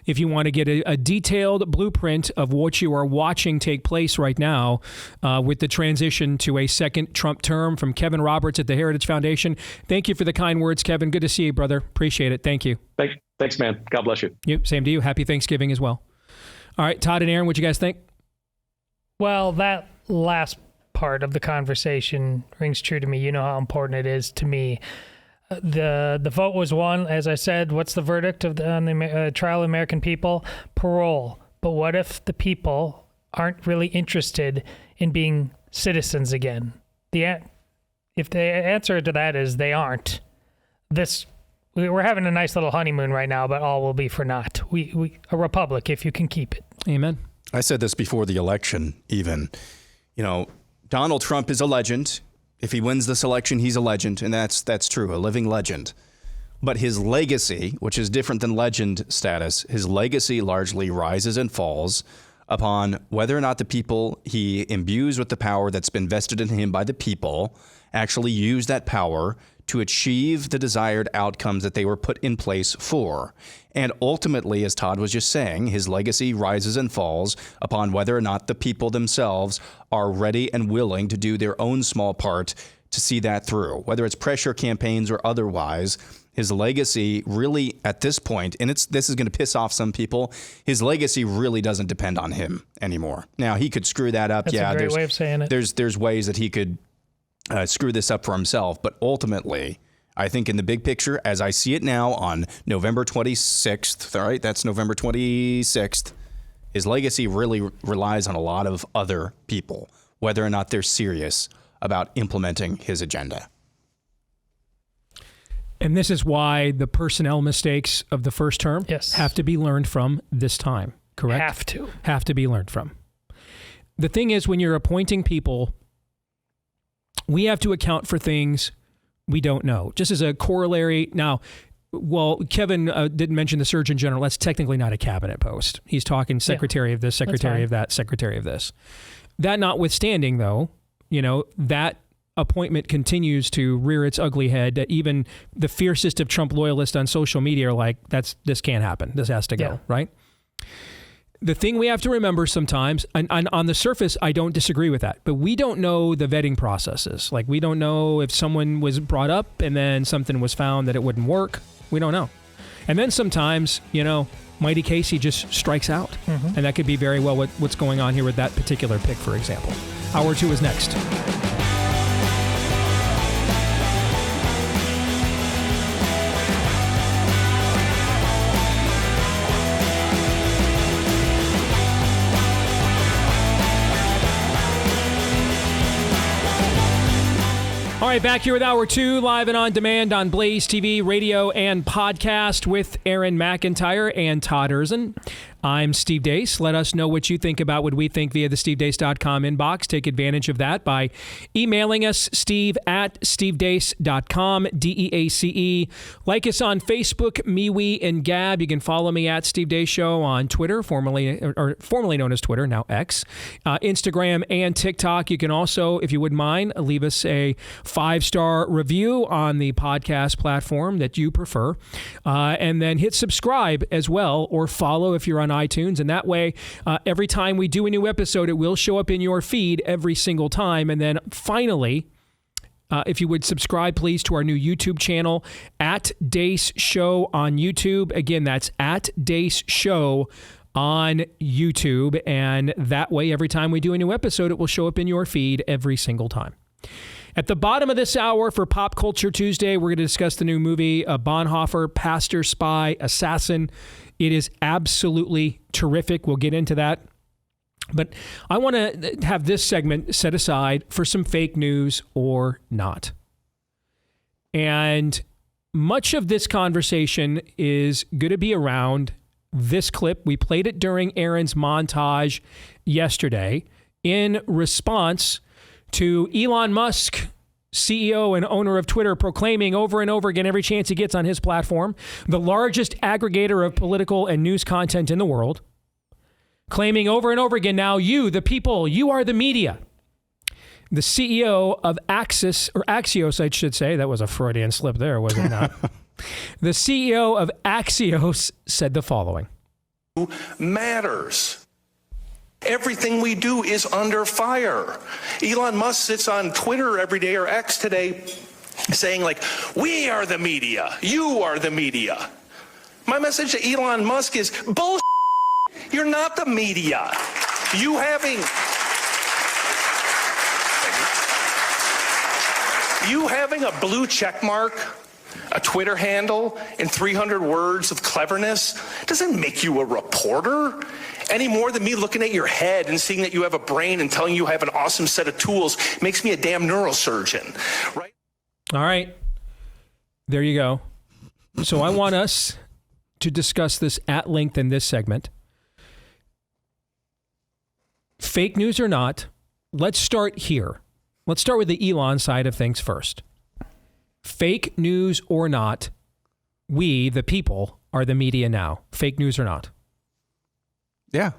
If you want to get a detailed blueprint of what you are watching take place right now with the transition to a second Trump term, from Kevin Roberts at the Heritage Foundation. Thank you for the kind words, Kevin. Good to see you, brother. Appreciate it. Thank you. Thanks, man. God bless you. Yep, same to you. Happy Thanksgiving as well. All right, Todd and Aaron, what you guys think? Well, that last part of the conversation rings true to me. You know how important it is to me. The vote was won. As I said, what's the verdict on the trial of American people? Parole. But what if the people aren't really interested in being citizens again? If the answer to that is they aren't, we're having a nice little honeymoon right now, but all will be for naught. A republic, if you can keep it. Amen. I said this before the election, even. Donald Trump is a legend. If he wins this election, he's a legend, and that's true, a living legend. But his legacy, which is different than legend status, his legacy largely rises and falls upon whether or not the people he imbues with the power that's been vested in him by the people actually use that power to achieve the desired outcomes that they were put in place for. And ultimately, as Todd was just saying, his legacy rises and falls upon whether or not the people themselves are ready and willing to do their own small part to see that through. Whether it's pressure campaigns or otherwise, his legacy really, at this point, and this is going to piss off some people, his legacy really doesn't depend on him anymore. Now, he could screw that up. That's a great way of saying it. There's ways that he could screw this up for himself. But ultimately, I think in the big picture, as I see it now on November 26th, all right, that's November 26th, his legacy really relies on a lot of other people, whether or not they're serious about implementing his agenda. And this is why the personnel mistakes of the first term have to be learned from this time, correct? Have to be learned from. The thing is, when you're appointing people, we have to account for things we don't know. Just as a corollary, now, well, Kevin didn't mention the Surgeon General. That's technically not a cabinet post. He's talking secretary of this, secretary of that, secretary of this. That notwithstanding, though, that appointment continues to rear its ugly head. Even the fiercest of Trump loyalists on social media are like, this can't happen. This has to go, right? The thing we have to remember sometimes, and on the surface, I don't disagree with that, but we don't know the vetting processes. Like, we don't know if someone was brought up and then something was found that it wouldn't work. We don't know. And then sometimes, Mighty Casey just strikes out. Mm-hmm. And that could be very well what's going on here with that particular pick, for example. Hour 2 is next. All right, back here with Hour 2, live and on demand on Blaze TV, radio, and podcast with Aaron McIntyre and Todd Erzin. I'm Steve Deace. Let us know what you think about what we think via the stevedeace.com inbox. Take advantage of that by emailing us, steve@stevedeace.com, DEACE. Like us on Facebook, MeWe, and Gab. You can follow me at Steve Deace Show on Twitter, formerly known as Twitter, now X, Instagram, and TikTok. You can also, if you wouldn't mind, leave us a 5-star review on the podcast platform that you prefer. And then hit subscribe as well, or follow if you're on iTunes. And that way, every time we do a new episode, it will show up in your feed every single time. And then finally, if you would subscribe, please, to our new YouTube channel, at Deace Show on YouTube. Again, that's at Deace Show on YouTube. And that way, every time we do a new episode, it will show up in your feed every single time. At the bottom of this hour for Pop Culture Tuesday, we're going to discuss the new movie, Bonhoeffer, Pastor, Spy, Assassin. It is absolutely terrific. We'll get into that. But I want to have this segment set aside for some fake news or not. And much of this conversation is going to be around this clip. We played it during Aaron's montage yesterday in response to Elon Musk, CEO and owner of Twitter, proclaiming over and over again every chance he gets on his platform, the largest aggregator of political and news content in the world, claiming over and over again, now you, the people, you are the media, The CEO of Axios, I should say, that was a Freudian slip there, was it not? The CEO of Axios said the following. Matters. Everything we do is under fire. Elon Musk sits on Twitter every day, or X today, saying like, we are the media, you are the media. My message to Elon Musk is bullshit. You're not the media. You having a blue check mark, a Twitter handle, and 300 words of cleverness doesn't make you a reporter any more than me looking at your head and seeing that you have a brain and telling you have an awesome set of tools makes me a damn neurosurgeon, right? All right. There you go. So I want us to discuss this at length in this segment. Fake news or not, let's start here. Let's start with the Elon side of things first. Fake news or not, we, the people, are the media now. Fake news or not. Yeah.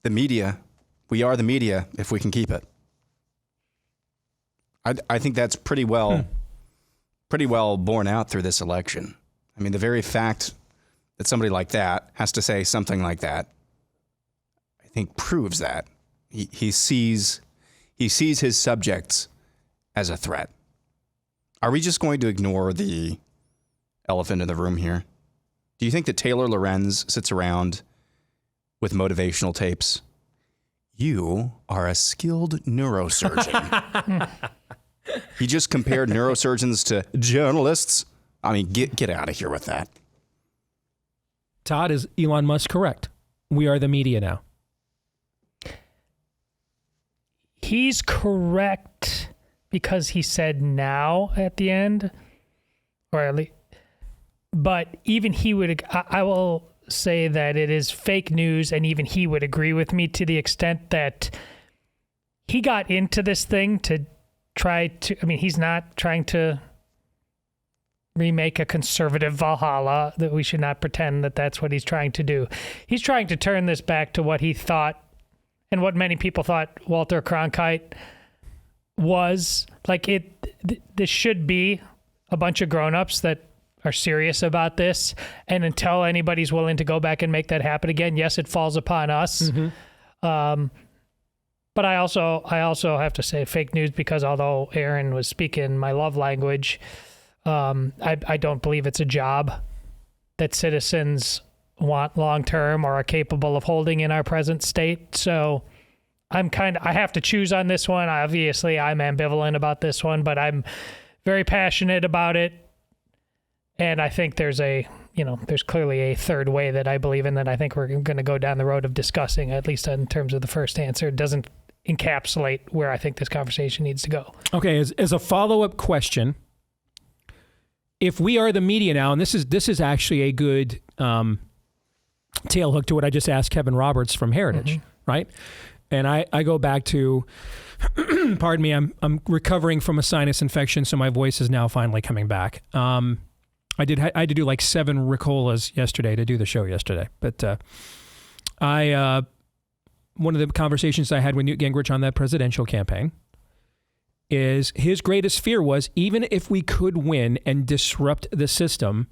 The media. We are the media if we can keep it. I think that's pretty well borne out through this election. I mean, the very fact that somebody like that has to say something like that, I think proves that. He sees his subjects as a threat. Are we just going to ignore the elephant in the room here? Do you think that Taylor Lorenz sits around with motivational tapes? You are a skilled neurosurgeon. He just compared neurosurgeons to journalists. I mean, get out of here with that. Todd, is Elon Musk correct? We are the media now. He's correct because he said now at the end, or at least, but even he would, I will say that it is fake news, and even he would agree with me to the extent that he got into this thing to try to, I mean, he's not trying to remake a conservative Valhalla, that we should not pretend that that's what he's trying to do. He's trying to turn this back to what he thought and what many people thought Walter Cronkite was. Like, this should be a bunch of grown-ups that are serious about this, and until anybody's willing to go back and make that happen again, yes, it falls upon us. Mm-hmm. But I also have to say fake news, because although Aaron was speaking my love language, I don't believe it's a job that citizens want long-term or are capable of holding in our present state. So I have to choose on this one. Obviously, I'm ambivalent about this one, but I'm very passionate about it. And I think there's clearly a third way that I believe in, that I think we're going to go down the road of discussing, at least in terms of the first answer. It doesn't encapsulate where I think this conversation needs to go. Okay, as a follow-up question, if we are the media now, and this is actually a good tail hook to what I just asked Kevin Roberts from Heritage, right? And I go back to, pardon me, I'm recovering from a sinus infection, so my voice is now finally coming back. I had to do like 7 Ricolas yesterday to do the show yesterday. But one of the conversations I had with Newt Gingrich on that presidential campaign is his greatest fear was, even if we could win and disrupt the system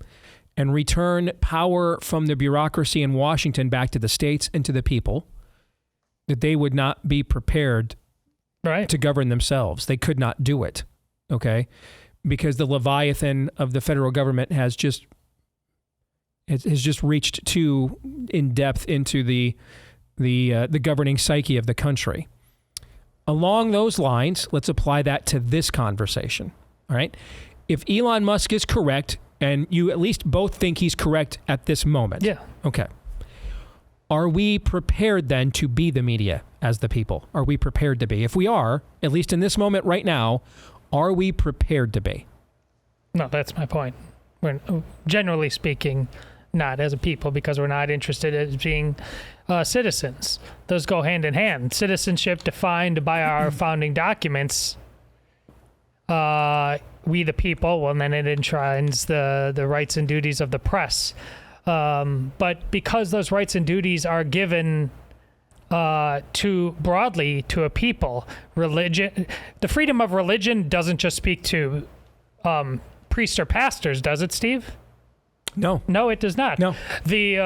and return power from the bureaucracy in Washington back to the states and to the people, that they would not be prepared to govern themselves. They could not do it, okay? Because the Leviathan of the federal government has just reached too in depth into the governing psyche of the country. Along those lines, let's apply that to this conversation. All right. If Elon Musk is correct, and you at least both think he's correct at this moment. Yeah. Okay. Are we prepared then to be the media as the people? Are we prepared to be? If we are, at least in this moment right now, are we prepared to be? No, that's my point. We're, generally speaking, not as a people, because we're not interested in being citizens. Those go hand in hand. Citizenship defined by our founding documents, we the people, well, and then it enshrines the rights and duties of the press. But because those rights and duties are given to broadly to a people. Religion, the freedom of religion doesn't just speak to priests or pastors, does it, Steve? No, it does not. No, the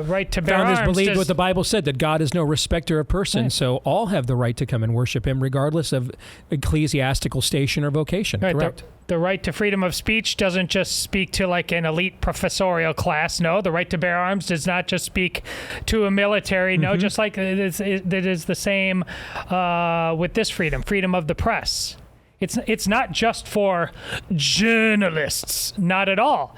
right to bear founders arms believed what the Bible said, that God is no respecter of persons, right. So all have the right to come and worship Him, regardless of ecclesiastical station or vocation. Right, correct. The right to freedom of speech doesn't just speak to like an elite professorial class. No, the right to bear arms does not just speak to a military. No, just like it is the same with this freedom of the press. It's not just for journalists, not at all.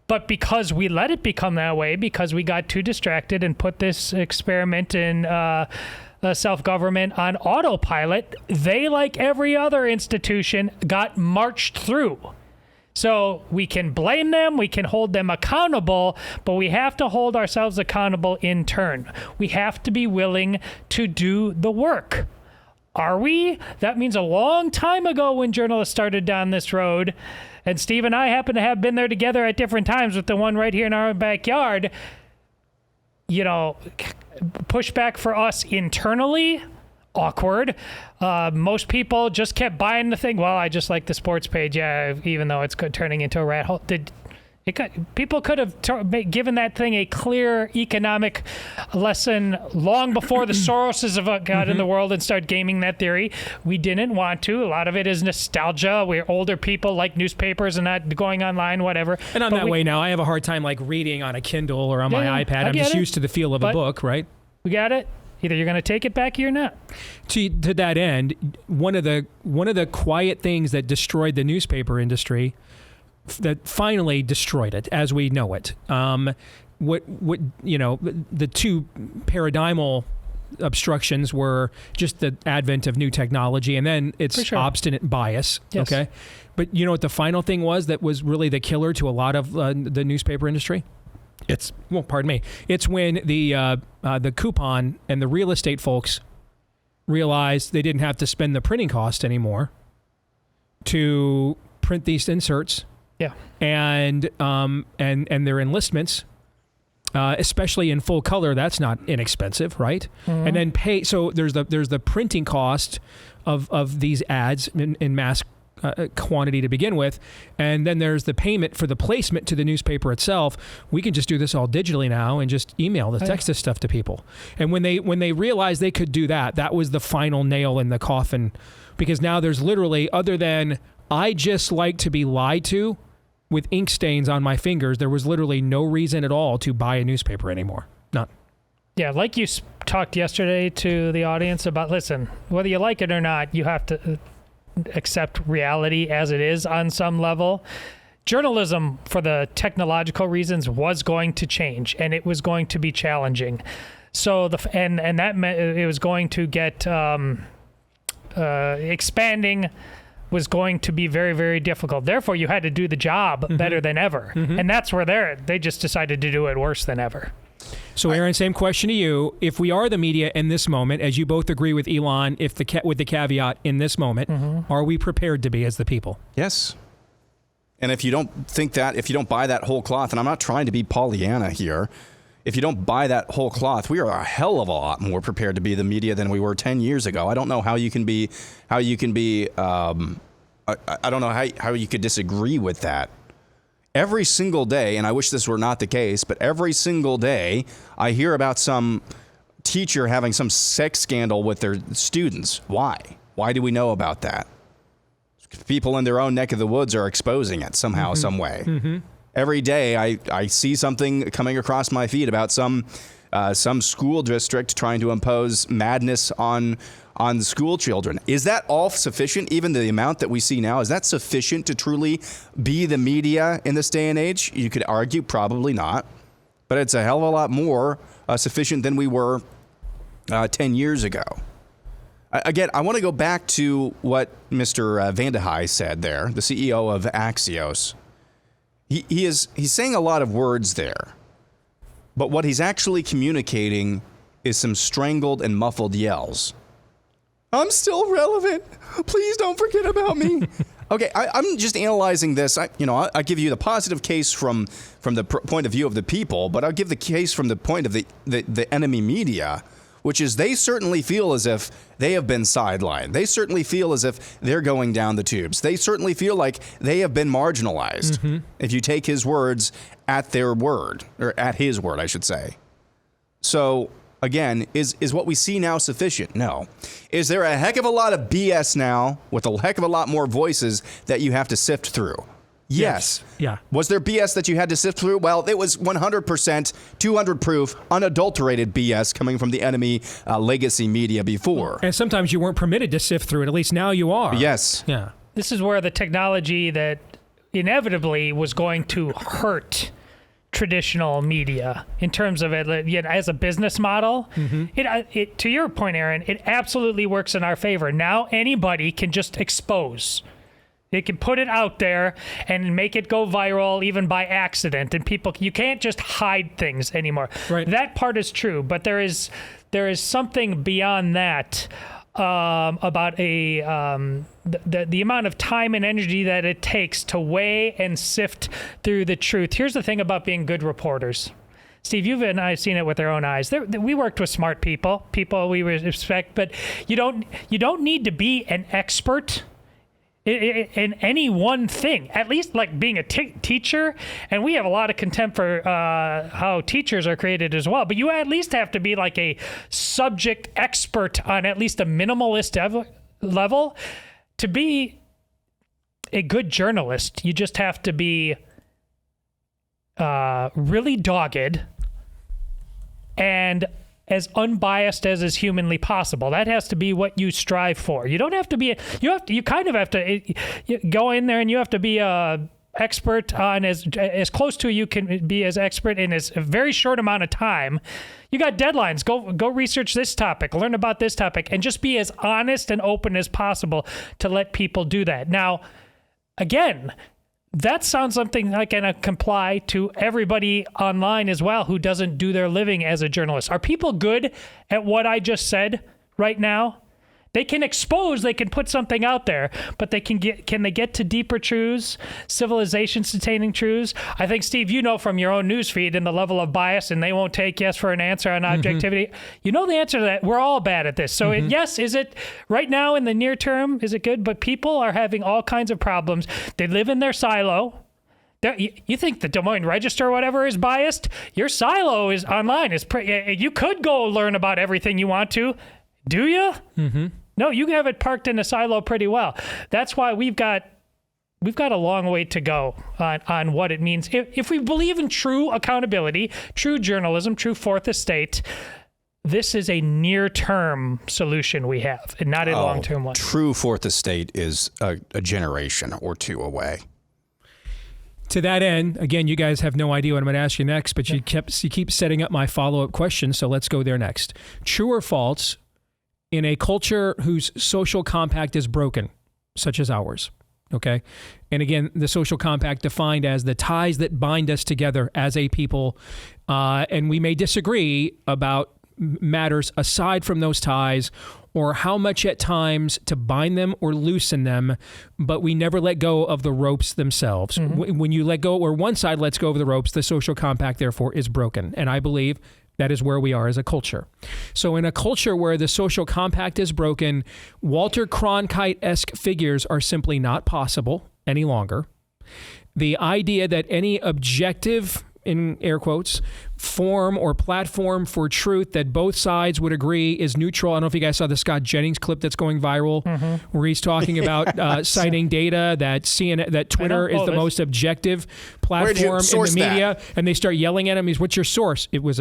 But because we let it become that way, because we got too distracted and put this experiment in self-government on autopilot, they, like every other institution, got marched through. So we can blame them, we can hold them accountable, but we have to hold ourselves accountable in turn. We have to be willing to do the work. Are we? That means a long time ago when journalists started down this road, and Steve and I happen to have been there together at different times with the one right here in our backyard, pushback for us internally, awkward. Most people just kept buying the thing. Well, I just like the sports page, yeah, even though it's turning into a rat hole. People could have given that thing a clear economic lesson long before the Soroses have got in the world and started gaming that theory. We didn't want to. A lot of it is nostalgia. We're older people, like newspapers and not going online, whatever. And I'm that way now. I have a hard time like reading on a Kindle or on my iPad. I'm just used to the feel of a book, right? We got it. Either you're going to take it back or you're not. To that end, one of the quiet things that destroyed the newspaper industry, that finally destroyed it as we know it. The two paradigmal obstructions were just the advent of new technology, and then its obstinate bias. Yes. Okay, but you know what the final thing was that was really the killer to a lot of the newspaper industry? It's when the coupon and the real estate folks realized they didn't have to spend the printing cost anymore to print these inserts. Yeah, and their enlistments, especially in full color, that's not inexpensive, right? Mm-hmm. And then pay. So there's the printing cost of these ads in mass quantity to begin with, and then there's the payment for the placement to the newspaper itself. We can just do this all digitally now and just email text this stuff to people. And when they realized they could do that, that was the final nail in the coffin, because now there's literally, other than I just like to be lied to with ink stains on my fingers, there was literally no reason at all to buy a newspaper anymore. None. Yeah, like you talked yesterday to the audience about, listen, whether you like it or not, you have to accept reality as it is on some level. Journalism, for the technological reasons, was going to change, and it was going to be challenging. So and that meant it was going to get expanding, was going to be very, very difficult. Therefore, you had to do the job better than ever. Mm-hmm. And that's where they just decided to do it worse than ever. So, Aaron, same question to you. If we are the media in this moment, as you both agree with Elon, with the caveat in this moment, are we prepared to be as the people? Yes. And if you don't buy that whole cloth, and I'm not trying to be Pollyanna here, if you don't buy that whole cloth, we are a hell of a lot more prepared to be the media than we were 10 years ago. I don't know how you can be, I don't know how you could disagree with that. Every single day, and I wish this were not the case, but every single day I hear about some teacher having some sex scandal with their students. Why? Why do we know about that? People in their own neck of the woods are exposing it somehow, some way. Mm-hmm. Every day I see something coming across my feed about some school district trying to impose madness on school children. Is that all sufficient? Even the amount that we see now, is that sufficient to truly be the media in this day and age? You could argue probably not, but it's a hell of a lot more sufficient than we were 10 years ago. Again, I want to go back to what Mr. VandeHei said there, the CEO of Axios. He's saying a lot of words there, but what he's actually communicating is some strangled and muffled yells. I'm still relevant. Please don't forget about me. Okay, I'm just analyzing this. I give you the positive case from the point of view of the people, but I'll give the case from the point of the enemy media. which is they certainly feel as if they have been sidelined. They certainly feel as if they're going down the tubes. They certainly feel like they have been marginalized, if you take his words at their word, or at his word, I should say. So, again, is what we see now sufficient? No. Is there a heck of a lot of BS now with a heck of a lot more voices that you have to sift through? Yes. Yeah. Was there BS that you had to sift through? Well, it was 100%, 200 proof, unadulterated BS coming from the enemy legacy media before. And sometimes you weren't permitted to sift through it. At least now you are. Yes. Yeah. This is where the technology that inevitably was going to hurt traditional media in terms of it, as a business model. It to your point, Aaron, it absolutely works in our favor. Now anybody can just expose. They can put it out there and make it go viral even by accident. And you can't just hide things anymore. Right. That part is true, but there is something beyond that about the amount of time and energy that it takes to weigh and sift through the truth. Here's the thing about being good reporters. Steve, you've and I've seen it with our own eyes. We worked with smart people we respect, but you don't need to be an expert in any one thing, at least like being a teacher. And we have a lot of contempt for how teachers are created as well. But you at least have to be like a subject expert on at least a minimalist level. To be a good journalist, you just have to be really dogged and as unbiased as is humanly possible. That has to be what you strive for. You don't have to be, you kind of have to go in there and you have to be a expert on as close to you can be as expert in a very short amount of time. You got deadlines. Go research this topic, learn about this topic, and just be as honest and open as possible to let people do that. Now, again, that sounds something that can comply to everybody online as well who doesn't do their living as a journalist. Are people good at what I just said right now? They can expose, they can put something out there, but can they get to deeper truths, civilization-sustaining truths? I think, Steve, you know from your own newsfeed and the level of bias, and they won't take yes for an answer on objectivity. You know the answer to that. We're all bad at this. So yes, is it right now in the near term, is it good? But people are having all kinds of problems. They live in their silo. You think the Des Moines Register or whatever is biased? Your silo is online. You could go learn about everything you want to. Do you? No, you have it parked in a silo pretty well. That's why we've got a long way to go on what it means. If we believe in true accountability, true journalism, true fourth estate, this is a near-term solution we have, and not a long-term one. True fourth estate is a generation or two away. To that end, again, you guys have no idea what I'm going to ask you next, but you keep setting up my follow-up question, so let's go there next. True or false, in a culture whose social compact is broken, such as ours, okay? And again, the social compact defined as the ties that bind us together as a people, and we may disagree about matters aside from those ties or how much at times to bind them or loosen them, but we never let go of the ropes themselves. When you let go, or one side lets go of the ropes, the social compact, therefore, is broken. And I believe that is where we are as a culture. So in a culture where the social compact is broken, Walter Cronkite-esque figures are simply not possible any longer. The idea that any objective, in air quotes, form or platform for truth that both sides would agree is neutral. I don't know if you guys saw the Scott Jennings clip that's going viral, where he's talking about citing data that Twitter is the most objective platform in the media, and they start yelling at him. He's, "What's your source?" It was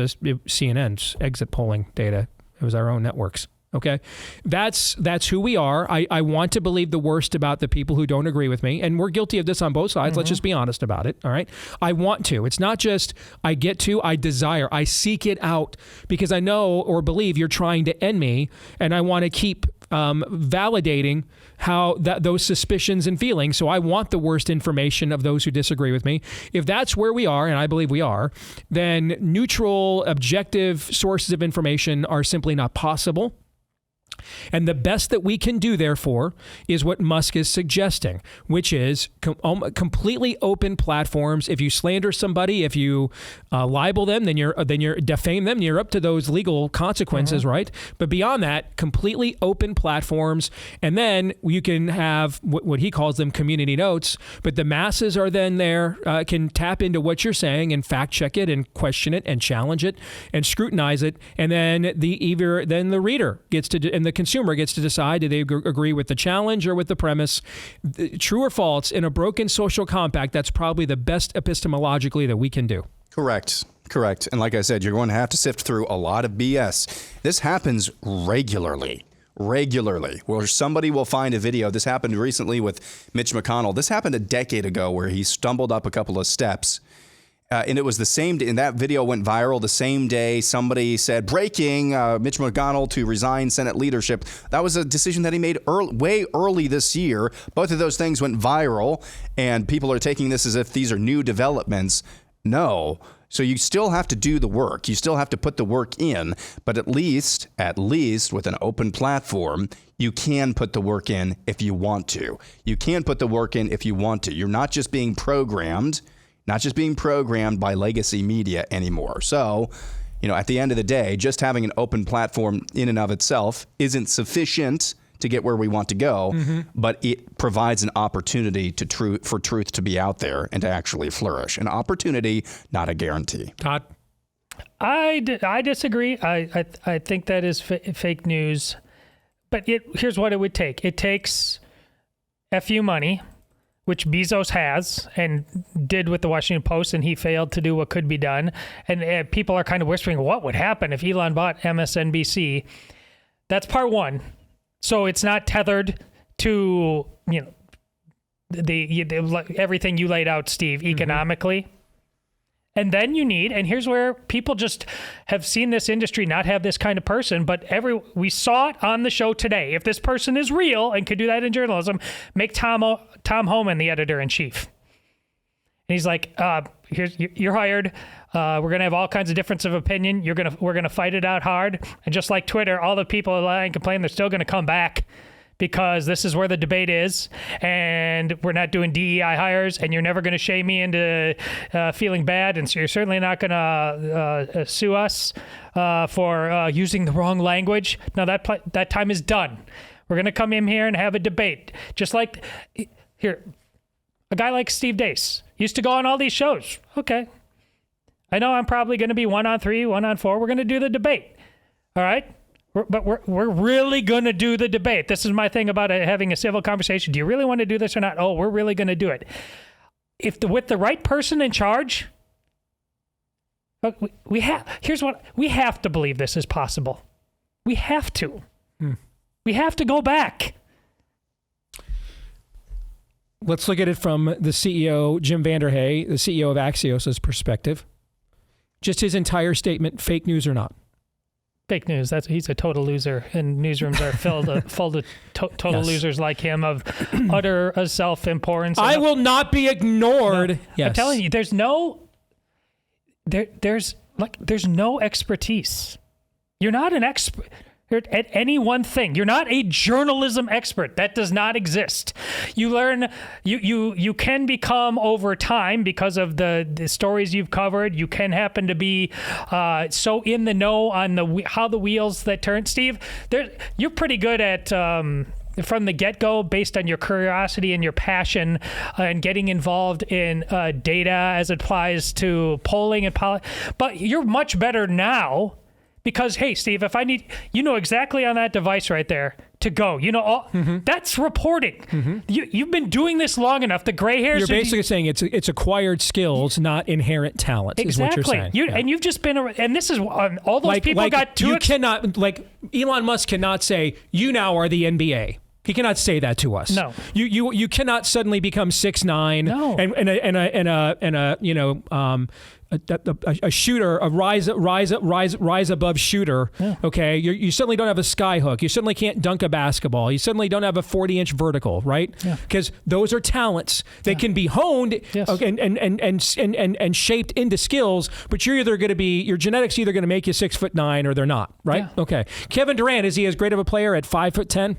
CNN's exit polling data. It was our own networks. Okay, that's who we are. I want to believe the worst about the people who don't agree with me, and we're guilty of this on both sides. Let's just be honest about it. All right, I want to. It's not just I get to. I desire. I seek it out because I know or believe you're trying to end me, and I want to keep validating how those suspicions and feelings. So I want the worst information of those who disagree with me. If that's where we are, and I believe we are, then neutral, objective sources of information are simply not possible. And the best that we can do, therefore, is what Musk is suggesting, which is completely open platforms. If you slander somebody, if you libel them, then you're defame them. You're up to those legal consequences, right? But beyond that, completely open platforms, and then you can have what he calls them community notes. But the masses are then there, can tap into what you're saying and fact check it and question it and challenge it and scrutinize it, and then the reader gets to and the consumer gets to decide, do they agree with the challenge or with the premise? True or false, in a broken social compact, that's probably the best epistemologically that we can do. Correct. And like I said, you're going to have to sift through a lot of BS. This happens regularly, where somebody will find a video. This happened recently with Mitch McConnell. This happened a decade ago where he stumbled up a couple of steps. And it was the same day, and that video went viral the same day somebody said, breaking, Mitch McConnell to resign Senate leadership. That was a decision that he made way early this year. Both of those things went viral, and people are taking this as if these are new developments. No. So you still have to do the work. You still have to put the work in. But at least with an open platform, you can put the work in if you want to. You can put the work in if you want to. You're not just being programmed by legacy media anymore. So, at the end of the day, just having an open platform in and of itself isn't sufficient to get where we want to go, but it provides an opportunity for truth to be out there and to actually flourish. An opportunity, not a guarantee. Todd? I disagree. I think that is fake news. But here's what it would take. It takes FU money, which Bezos has and did with the Washington Post, and he failed to do what could be done. And people are kind of whispering, what would happen if Elon bought MSNBC? That's part one. So it's not tethered to, the everything you laid out, Steve, economically. And then you need, and here's where people just have seen this industry not have this kind of person, but we saw it on the show today. If this person is real and could do that in journalism, make Tom Homan the editor-in-chief. And he's like, you're hired. We're going to have all kinds of difference of opinion. We're going to fight it out hard. And just like Twitter, all the people that lie and complain, they're still going to come back, because this is where the debate is, and we're not doing DEI hires, and you're never going to shame me into feeling bad, and so you're certainly not going to sue us for using the wrong language. No, that time is done. We're going to come in here and have a debate. Just like, here, a guy like Steve Deace used to go on all these shows. Okay. I know I'm probably going to be 1-on-3, 1-on-4. We're going to do the debate. All right? But we're really going to do the debate. This is my thing about having a civil conversation. Do you really want to do this or not? Oh, we're really going to do it. With the right person in charge, we have to believe this is possible. We have to. We have to go back. Let's look at it from the CEO, Jim VandeHei, the CEO of Axios' perspective. Just his entire statement, fake news or not. Fake news. He's a total loser, and newsrooms are full of total losers like him of utter self-importance. I will not be ignored. No, yes. I'm telling you, there's no expertise. You're not an expert at any one thing. You're not a journalism expert. That does not exist. You learn, you can become over time because of the stories you've covered. You can happen to be so in the know on how the wheels that turn. Steve, you're pretty good at from the get-go, based on your curiosity and your passion and getting involved in data as it applies to polling and but you're much better now. Because, hey, Steve, if I need, exactly on that device right there to go. That's reporting. You've been doing this long enough. The gray hairs. You're basically saying it's acquired skills, not inherent talent. Exactly. Is what you're saying. And you've just been, and this is all those people got too. You cannot, Elon Musk cannot say, you now are the NBA. He cannot say that to us. No. You cannot suddenly become 6'9" a shooter, a rise above shooter. Yeah. Okay, you suddenly don't have a sky hook. You suddenly can't dunk a basketball. You suddenly don't have a 40-inch vertical, right? Because those are talents. They can be honed and shaped into skills. But you're either going to be, your genetics either going to make you 6'9" or they're not, right? Yeah. Okay. Kevin Durant, is he as great of a player at 5'10"?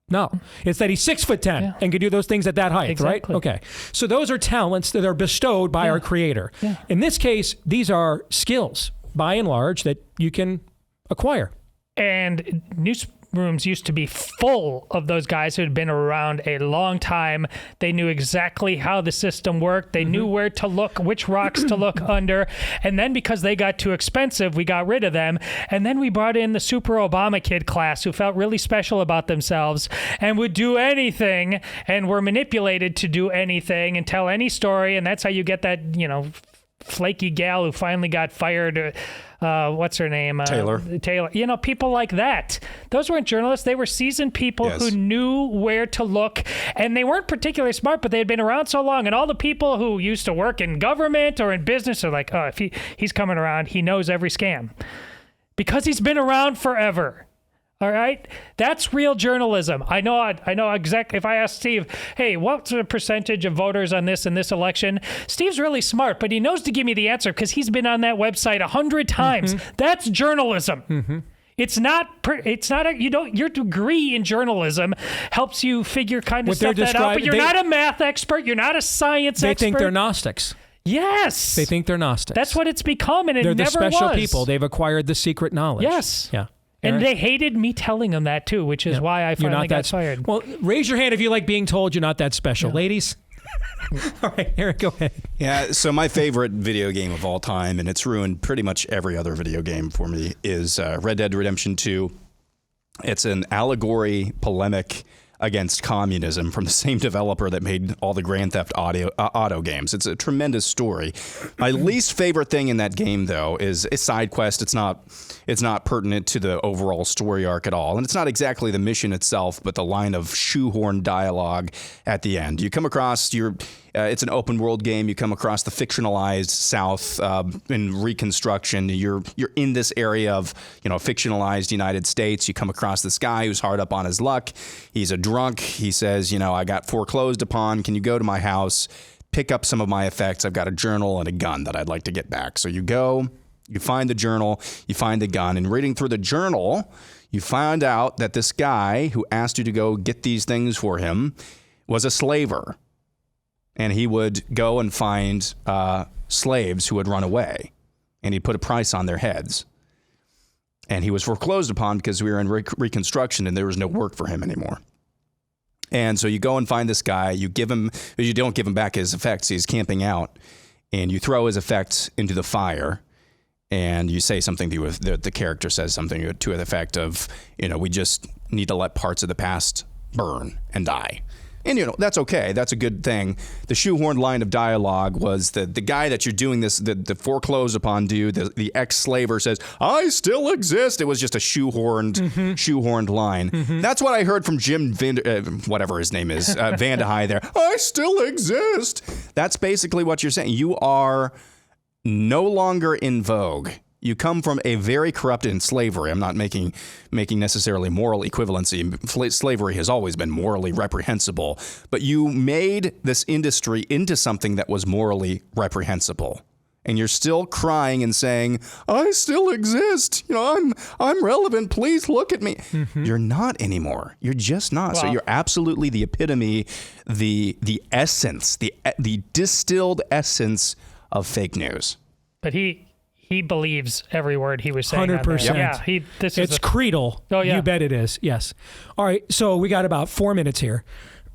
No, it's that he's 6'10" and can do those things at that height, right? Okay. So those are talents that are bestowed by our creator. Yeah. In this case, these are skills, by and large, that you can acquire. And newsrooms used to be full of those guys who had been around a long time. They knew exactly how the system worked. They knew where to look, which rocks to look under. And then because they got too expensive, we got rid of them. And then we brought in the super Obama kid class who felt really special about themselves and would do anything and were manipulated to do anything and tell any story. And that's how you get that, flaky gal who finally got fired. What's her name? Taylor. People like that. Those weren't journalists. They were seasoned people who knew where to look, and they weren't particularly smart, but they had been around so long. And all the people who used to work in government or in business are like, oh, if he's coming around, he knows every scam because he's been around forever. All right, that's real journalism. I know exactly. If I ask Steve, hey, what's the percentage of voters on this in this election? Steve's really smart, but he knows to give me the answer because he's been on that website 100 times. That's journalism. It's not. Your degree in journalism helps you figure kind of stuff that out. But you're not a math expert. You're not a science expert. They think they're Gnostics. Yes. They think they're Gnostics. That's what it's become, and they're never the special was. people. They've acquired the secret knowledge. Yes. Yeah. And they hated me telling them that too, which is why I finally got fired. Well, raise your hand if you like being told you're not that special. Ladies? All right, Eric, go ahead. Yeah, so my favorite video game of all time, and it's ruined pretty much every other video game for me, is Red Dead Redemption 2. It's an allegory polemic against communism from the same developer that made all the Grand Theft Auto games. It's a tremendous story. My least favorite thing in that game, though, is a side quest. It's not pertinent to the overall story arc at all. And it's not exactly the mission itself, but the line of shoehorned dialogue at the end. You come across it's an open world game. You come across the fictionalized South in Reconstruction. You're in this area of fictionalized United States. You come across this guy who's hard up on his luck. He's a drunk. He says, I got foreclosed upon. Can you go to my house, pick up some of my effects? I've got a journal and a gun that I'd like to get back. So you go, you find the journal, you find the gun, and reading through the journal, you find out that this guy who asked you to go get these things for him was a slaver. And he would go and find slaves who had run away, and he'd put a price on their heads. And he was foreclosed upon because we were in Reconstruction and there was no work for him anymore. And so you go and find this guy, you don't give him back his effects, he's camping out, and you throw his effects into the fire, and you say something to the character says something to the effect of, we just need to let parts of the past burn and die. And, that's okay. That's a good thing. The shoehorned line of dialogue was the guy that you're doing this, the foreclosed upon dude, the ex-slaver says, I still exist. It was just a shoehorned line. That's what I heard from Jim whatever his name is, VandeHei there. I still exist. That's basically what you're saying. You are no longer in vogue. You come from a very corrupted slavery. I'm not making necessarily moral equivalency. Slavery has always been morally reprehensible, but you made this industry into something that was morally reprehensible. And you're still crying and saying, I still exist. I'm relevant. Please look at me. You're not anymore. You're just not. Wow. So you're absolutely the epitome, the essence, the distilled essence of fake news. But he believes every word he was saying. 100%. Yeah, it's creedal. Oh, yeah. You bet it is. Yes. All right. So we got about 4 minutes here.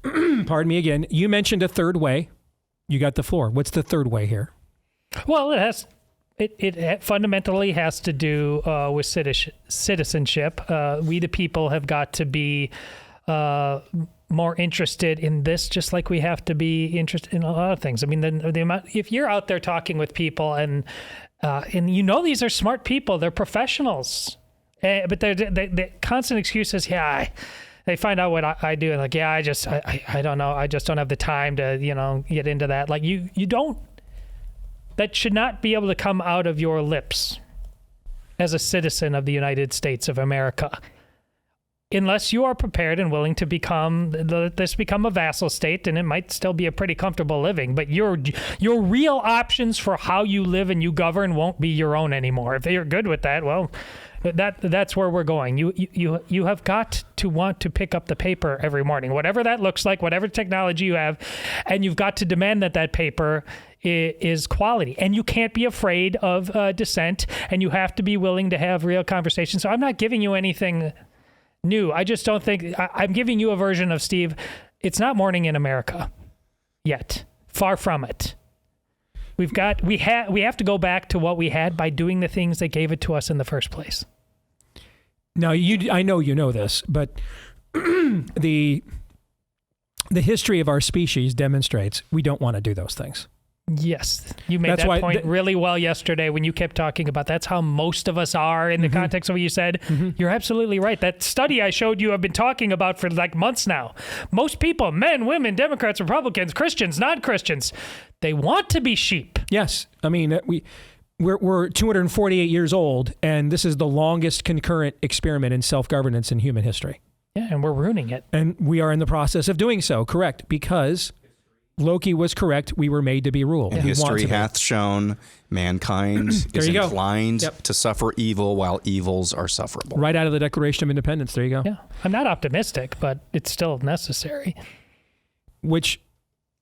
Pardon me again. You mentioned a third way. You got the floor. What's the third way here? Well, it fundamentally has to do with citizenship. We the people have got to be more interested in this, just like we have to be interested in a lot of things. I mean, the amount, if you're out there talking with people and these are smart people, they're professionals, but the constant excuse is, they find out what I do, and like, yeah, I don't know. I just don't have the time to, get into that. Like you don't, that should not be able to come out of your lips as a citizen of the United States of America, unless you are prepared and willing to become a vassal state, and it might still be a pretty comfortable living, but your real options for how you live and you govern won't be your own anymore. If you're good with that, well, that's where we're going. You have got to want to pick up the paper every morning, whatever that looks like, whatever technology you have, and you've got to demand that paper is quality. And you can't be afraid of dissent, and you have to be willing to have real conversations. So I'm not giving you anything new. I just don't think I'm giving you a version of Steve. It's not morning in America yet. Far from it. We have to go back to what we had by doing the things that gave it to us in the first place. Now, I know you know this, but the history of our species demonstrates we don't want to do those things. Yes, you made that point really well yesterday when you kept talking about that's how most of us are in the context of what you said. You're absolutely right. That study I showed you, I've been talking about for like months now. Most people, men, women, Democrats, Republicans, Christians, non-Christians, they want to be sheep. Yes. I mean, we're 248 years old, and this is the longest concurrent experiment in self-governance in human history. Yeah, and we're ruining it. And we are in the process of doing so, correct, because Loki was correct. We were made to be ruled. And history hath shown mankind is inclined to suffer evil while evils are sufferable. Right out of the Declaration of Independence. There you go. Yeah. I'm not optimistic, but it's still necessary. Which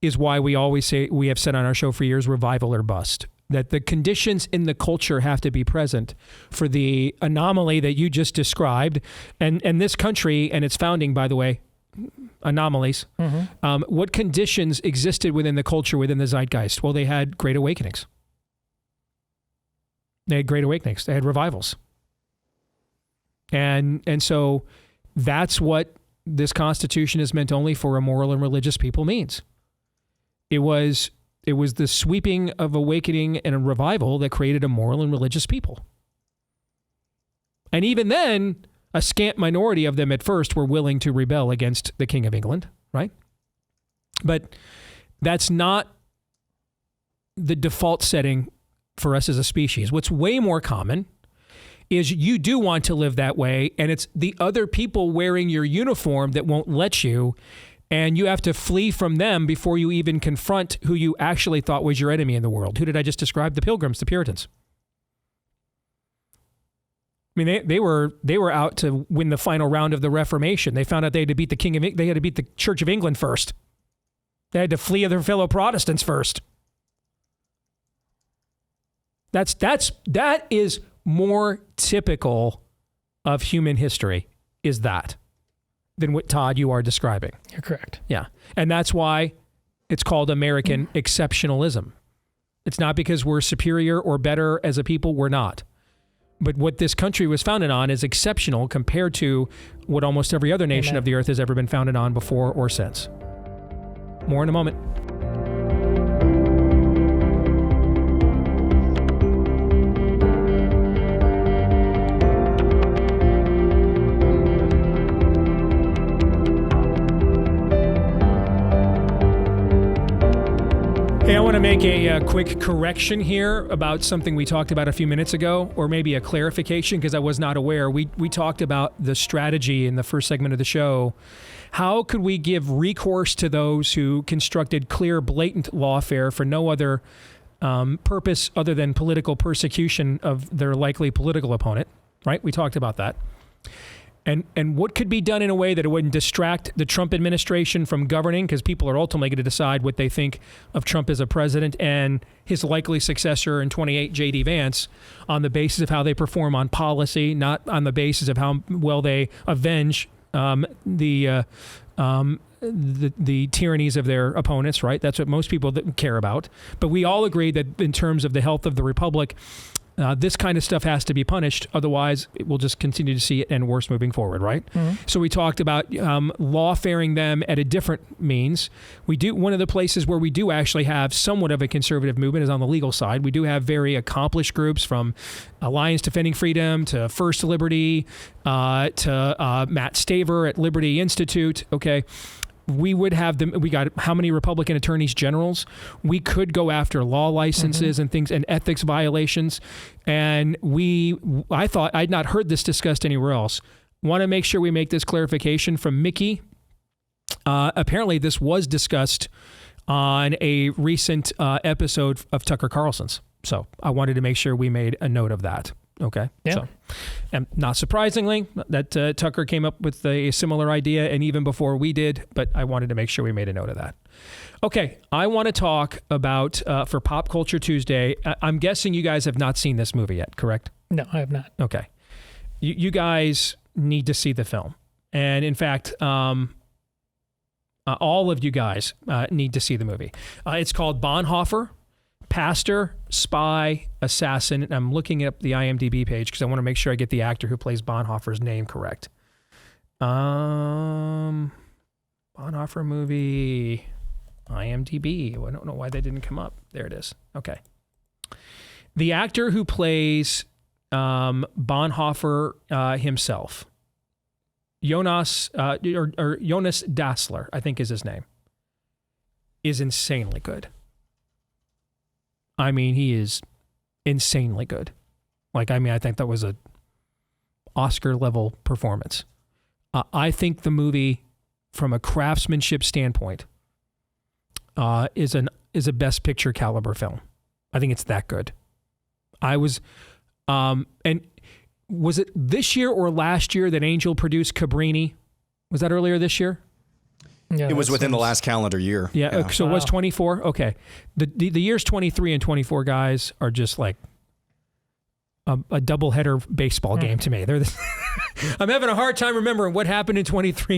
is why we always say, we have said on our show for years, revival or bust. That the conditions in the culture have to be present for the anomaly that you just described. And this country and its founding, by the way, anomalies. What conditions existed within the culture, within the zeitgeist? Well, they had great awakenings. They had revivals. And so that's what this Constitution is meant only for a moral and religious people means. It was the sweeping of awakening and a revival that created a moral and religious people. And even then, a scant minority of them at first were willing to rebel against the King of England, right? But that's not the default setting for us as a species. What's way more common is you do want to live that way, and it's the other people wearing your uniform that won't let you, and you have to flee from them before you even confront who you actually thought was your enemy in the world. Who did I just describe? The Pilgrims, the Puritans. I mean, they were out to win the final round of the Reformation. They found out they had to beat they had to beat the Church of England first. They had to flee their fellow Protestants first. That is more typical of human history, is that, than what, Todd, you are describing. You're correct. Yeah. And that's why it's called American exceptionalism. It's not because we're superior or better as a people. We're not. But what this country was founded on is exceptional compared to what almost every other nation of the earth has ever been founded on before or since. More in a moment. Hey, I want to make a quick correction here about something we talked about a few minutes ago, or maybe a clarification because I was not aware. We talked about the strategy in the first segment of the show. How could we give recourse to those who constructed clear, blatant lawfare for no other purpose other than political persecution of their likely political opponent, right? We talked about that. And what could be done in a way that it wouldn't distract the Trump administration from governing, because people are ultimately going to decide what they think of Trump as a president and his likely successor in 28, J.D. Vance, on the basis of how they perform on policy, not on the basis of how well they avenge the tyrannies of their opponents, right? That's what most people care about. But we all agree that in terms of the health of the republic, This kind of stuff has to be punished. Otherwise, we'll just continue to see it and worse moving forward, right? So we talked about lawfaring them at a different means. One of the places where we do actually have somewhat of a conservative movement is on the legal side. We do have very accomplished groups from Alliance Defending Freedom to First Liberty to Matt Staver at Liberty Institute, okay? We would have them. We got how many Republican attorneys generals? We could go after law licenses and things and ethics violations. And I thought I'd not heard this discussed anywhere else. Want to make sure we make this clarification from Mickey. Apparently, this was discussed on a recent episode of Tucker Carlson's. So I wanted to make sure we made a note of that. Okay. Yeah. So, and not surprisingly, that Tucker came up with a similar idea, and even before we did, but I wanted to make sure we made a note of that. Okay. I want to talk about, for Pop Culture Tuesday, I'm guessing you guys have not seen this movie yet, correct? No, I have not. Okay. You guys need to see the film. And in fact, all of you guys need to see the movie. It's called Bonhoeffer. Pastor, spy, assassin. And I'm looking up the IMDb page because I want to make sure I get the actor who plays Bonhoeffer's name correct. Bonhoeffer movie, IMDb. I don't know why that didn't come up. There it is. Okay. The actor who plays Bonhoeffer himself, Jonas Dassler, I think is his name, is insanely good. I mean, he is insanely good. I think that was a Oscar-level performance. I think the movie, from a craftsmanship standpoint, is a Best Picture caliber film. I think it's that good. And was it this year or last year that Angel produced Cabrini? Was that earlier this year? Yeah, it was within the last calendar year. Yeah. So it was 24. Okay. The years 23 and 24, guys, are just like a doubleheader baseball game to me. I'm having a hard time remembering what happened in 23.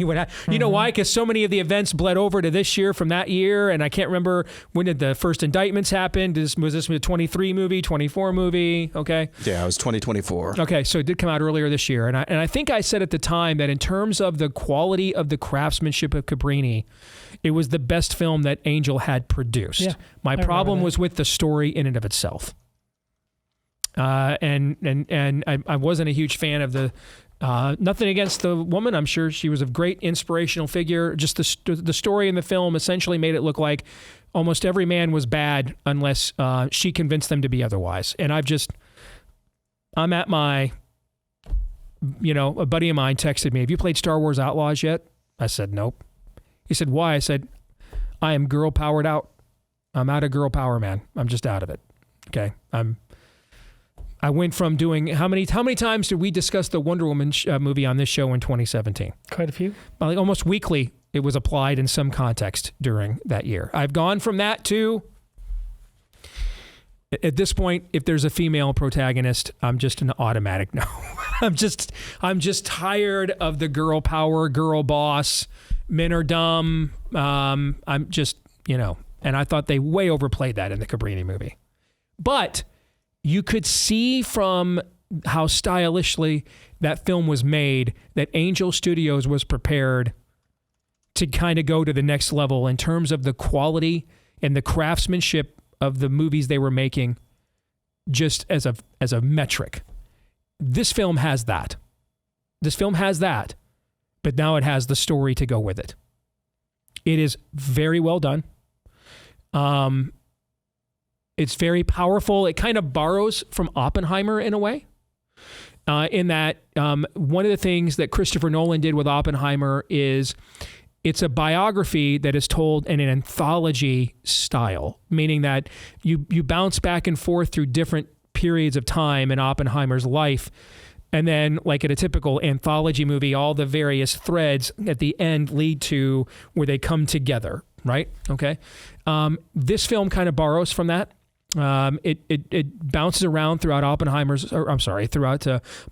You know why? Because so many of the events bled over to this year from that year, and I can't remember when did the first indictments happen. Was this a 23 movie, 24 movie? Okay. Yeah, it was 2024. Okay, so it did come out earlier this year, and I think I said at the time that in terms of the quality of the craftsmanship of Cabrini, it was the best film that Angel had produced. Yeah, My problem was with the story in and of itself. And I wasn't a huge fan of the, nothing against the woman. I'm sure she was a great inspirational figure. Just the story in the film essentially made it look like almost every man was bad unless she convinced them to be otherwise. And I'm at my, a buddy of mine texted me, "Have you played Star Wars Outlaws yet?" I said, "Nope." He said, "Why?" I said, "I am girl powered out. I'm out of girl power, man. I'm just out of it." Okay. I went from doing, how many times did we discuss the Wonder Woman movie on this show in 2017? Quite a few. Like almost weekly, it was applied in some context during that year. I've gone from that to, at this point, if there's a female protagonist, I'm just an automatic no. I'm just tired of the girl power, girl boss, men are dumb. I'm just, and I thought they way overplayed that in the Cabrini movie. But you could see from how stylishly that film was made that Angel Studios was prepared to kind of go to the next level in terms of the quality and the craftsmanship of the movies they were making, just as a metric. This film has that. But now it has the story to go with it. It is very well done. It's very powerful. It kind of borrows from Oppenheimer in a way, in that one of the things that Christopher Nolan did with Oppenheimer is it's a biography that is told in an anthology style, meaning that you bounce back and forth through different periods of time in Oppenheimer's life. And then, like in a typical anthology movie, all the various threads at the end lead to where they come together, right? Okay. This film kind of borrows from that. It bounces around throughout throughout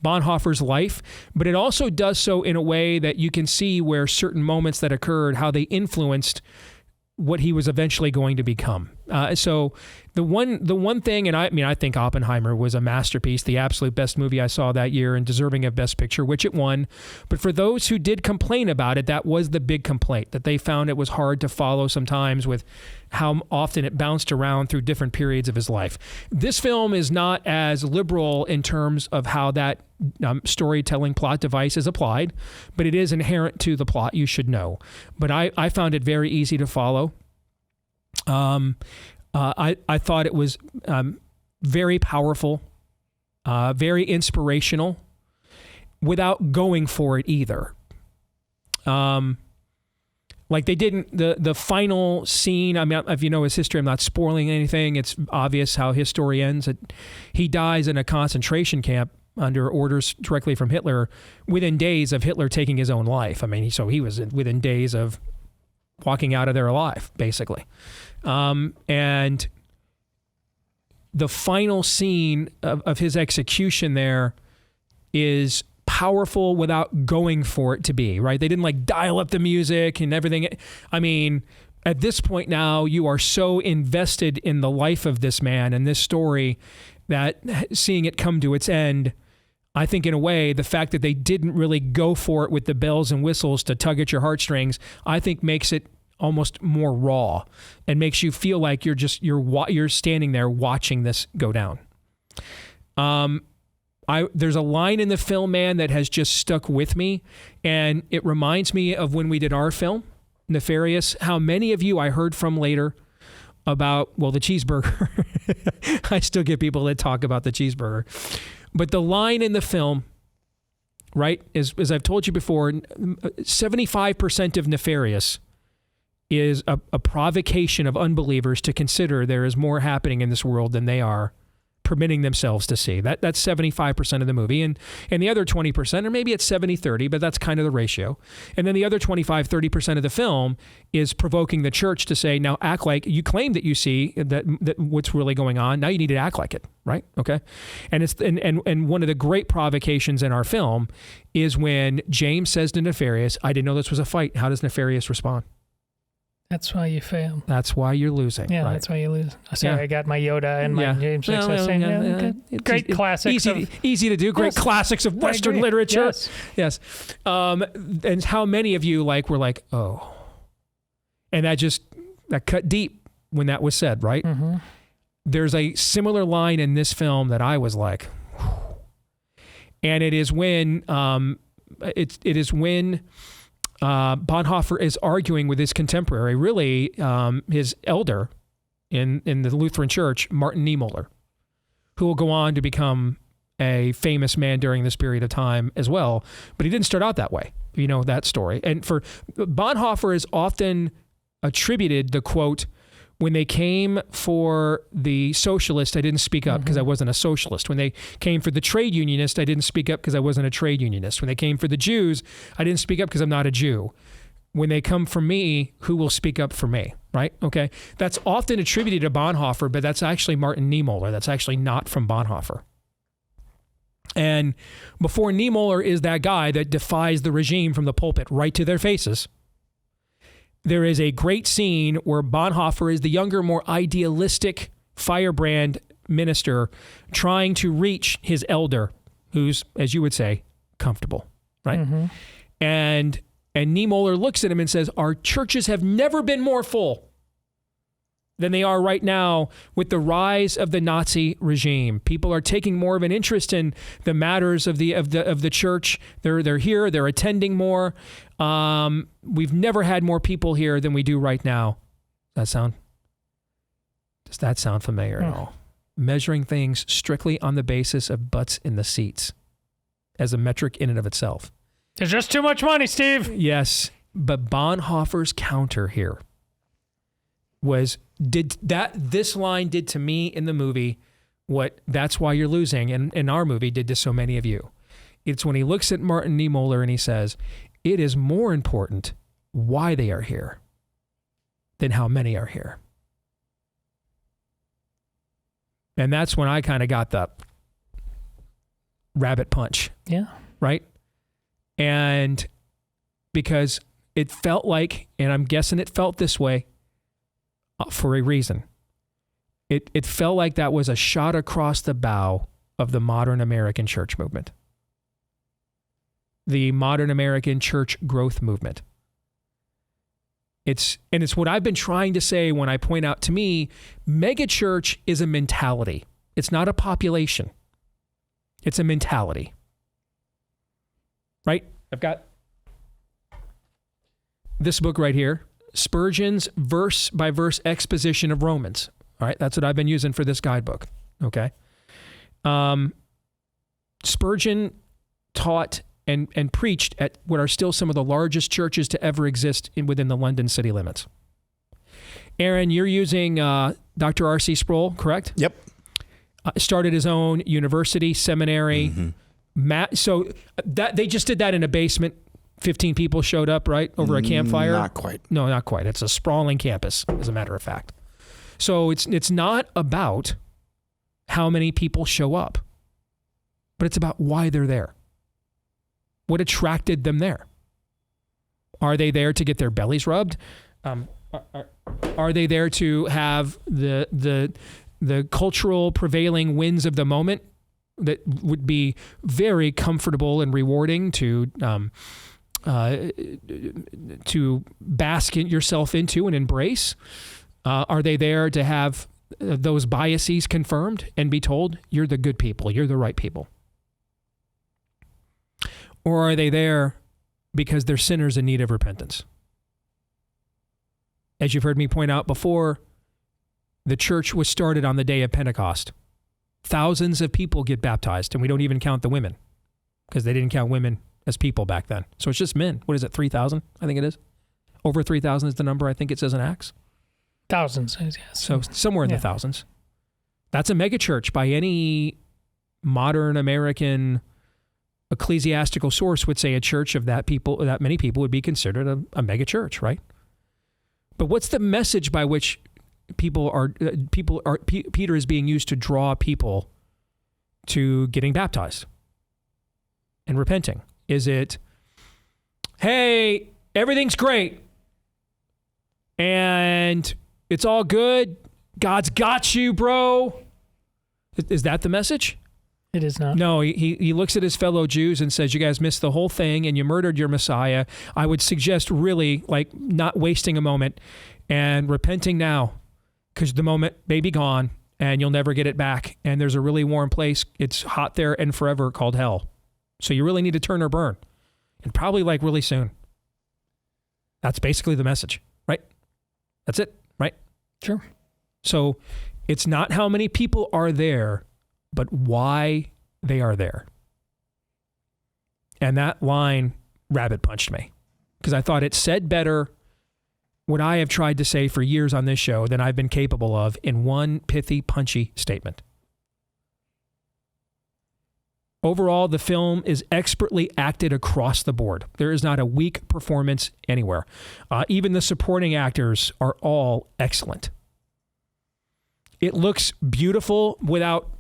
Bonhoeffer's life, but it also does so in a way that you can see where certain moments that occurred, how they influenced what he was eventually going to become. So the one thing, and I think Oppenheimer was a masterpiece, the absolute best movie I saw that year and deserving of Best Picture, which it won. But for those who did complain about it, that was the big complaint, that they found it was hard to follow sometimes with how often it bounced around through different periods of his life. This film is not as liberal in terms of how that storytelling plot device is applied, but it is inherent to the plot, you should know. But I found it very easy to follow. I thought it was very powerful, very inspirational, without going for it either. Like they didn't, the final scene, I mean, if you know his history, I'm not spoiling anything. It's obvious how his story ends. He dies in a concentration camp under orders directly from Hitler within days of Hitler taking his own life. I mean, so he was within days of walking out of there alive, basically. And the final scene of his execution there is powerful without going for it to be, right? They didn't like dial up the music and everything. I mean, at this point now, you are so invested in the life of this man and this story that seeing it come to its end, I think in a way, the fact that they didn't really go for it with the bells and whistles to tug at your heartstrings, I think makes it almost more raw and makes you feel like you're standing there watching this go down. There's a line in the film, man, that has just stuck with me, and it reminds me of when we did our film, Nefarious, how many of you I heard from later about, well, the cheeseburger. I still get people that talk about the cheeseburger. But the line in the film, right, is, as I've told you before, 75% of Nefarious is a provocation of unbelievers to consider there is more happening in this world than they are permitting themselves to see. That's 75% of the movie. And the other 20%, or maybe it's 70-30, but that's kind of the ratio. And then the other 25-30% of the film is provoking the church to say, now act like you claim that you see that what's really going on. Now you need to act like it, right? Okay. And it's and one of the great provocations in our film is when James says to Nefarious, I didn't know this was a fight. How does Nefarious respond? That's why you fail. That's why you're losing. Yeah, right? That's why you lose. Sorry, I got my Yoda and my James 6. Great classics. Easy to do. Great classics of Western literature. Yes. And how many of you were like, oh. And that cut deep when that was said, right? Mm-hmm. There's a similar line in this film that I was like, whew. And it is when Bonhoeffer is arguing with his contemporary, really his elder in the Lutheran Church, Martin Niemöller, who will go on to become a famous man during this period of time as well. But he didn't start out that way. You know that story. And for Bonhoeffer is often attributed the quote, when they came for the socialist, I didn't speak up because I wasn't a socialist. When they came for the trade unionist, I didn't speak up because I wasn't a trade unionist. When they came for the Jews, I didn't speak up because I'm not a Jew. When they come for me, who will speak up for me, right? Okay. That's often attributed to Bonhoeffer, but that's actually Martin Niemöller. That's actually not from Bonhoeffer. And before Niemöller is that guy that defies the regime from the pulpit right to their faces, there is a great scene where Bonhoeffer is the younger, more idealistic firebrand minister trying to reach his elder, who's, as you would say, comfortable, right? Mm-hmm. And Niemöller looks at him and says, our churches have never been more full than they are right now with the rise of the Nazi regime. People are taking more of an interest in the matters of the church. They're here. They're attending more. We've never had more people here than we do right now. Does that sound familiar at all? Measuring things strictly on the basis of butts in the seats as a metric in and of itself. There's just too much money, Steve. Yes, but Bonhoeffer's counter here was this line did to me in the movie what That's Why You're Losing and in our movie did to so many of you. It's when he looks at Martin Niemöller and he says, it is more important why they are here than how many are here. And that's when I kind of got the rabbit punch. Yeah. Right? And because it felt like, and I'm guessing it felt this way, for a reason. It felt like that was a shot across the bow of the modern American church movement. The modern American church growth movement. It's what I've been trying to say when I point out, to me, megachurch is a mentality. It's not a population. It's a mentality. Right? I've got this book right here, Spurgeon's verse by verse exposition of Romans. All right, that's what I've been using for this guidebook. Okay. Spurgeon taught and preached at what are still some of the largest churches to ever exist within the London city limits. Aaron, you're using Dr. R.C. Sproul, correct? Yep. Started his own university, seminary. So that they just did that in a basement. 15 people showed up, right, over a campfire? Not quite. No, not quite. It's a sprawling campus, as a matter of fact. So it's not about how many people show up, but it's about why they're there. What attracted them there? Are they there to get their bellies rubbed? Are they there to have the cultural prevailing winds of the moment that would be very comfortable and rewarding to bask yourself into and embrace? Are they there to have those biases confirmed and be told, you're the good people, you're the right people? Or are they there because they're sinners in need of repentance? As you've heard me point out before, the church was started on the day of Pentecost. Thousands of people get baptized, and we don't even count the women because they didn't count women as people back then. So it's just men. What is it, 3,000? I think it is. Over 3,000 is the number I think it says in Acts. Thousands, yes. So somewhere in the thousands. That's a megachurch by any modern American ecclesiastical source would say a church of that many people would be considered a megachurch, right? But what's the message by which Peter is being used to draw people to getting baptized and repenting? Is it, hey, everything's great and it's all good, God's got you, bro? Is that the message? It is not. No, he looks at his fellow Jews and says, you guys missed the whole thing and you murdered your Messiah. I would suggest really not wasting a moment and repenting now, because the moment may be gone and you'll never get it back. And there's a really warm place. It's hot there and forever called hell. So you really need to turn or burn, and probably really soon. That's basically the message, right? That's it, right? Sure. So it's not how many people are there, but why they are there. And that line rabbit punched me, because I thought it said better what I have tried to say for years on this show than I've been capable of in one pithy, punchy statement. Overall, the film is expertly acted across the board. There is not a weak performance anywhere. Even the supporting actors are all excellent. It looks beautiful without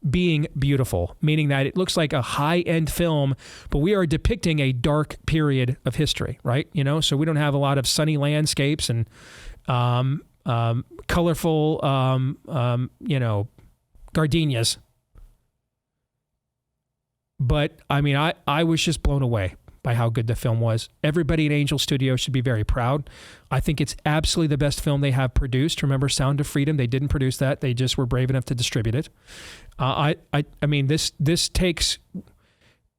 being beautiful, meaning that it looks like a high-end film, but we are depicting a dark period of history, right? So we don't have a lot of sunny landscapes and colorful, gardenias. But I mean, I was just blown away by how good the film was. Everybody at Angel Studios should be very proud. I think it's absolutely the best film they have produced. Remember Sound of Freedom? They didn't produce that. They just were brave enough to distribute it. I mean, this takes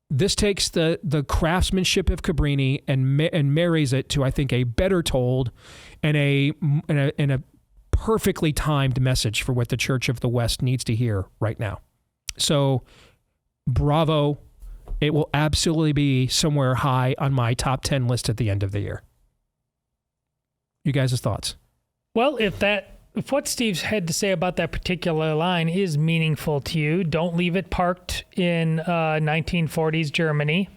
the craftsmanship of Cabrini and marries it to, I think, a better told and a perfectly timed message for what the Church of the West needs to hear right now. So, bravo. It will absolutely be somewhere high on my top 10 list at the end of the year. You guys' thoughts? Well, if what Steve's had to say about that particular line is meaningful to you, don't leave it parked in 1940s Germany,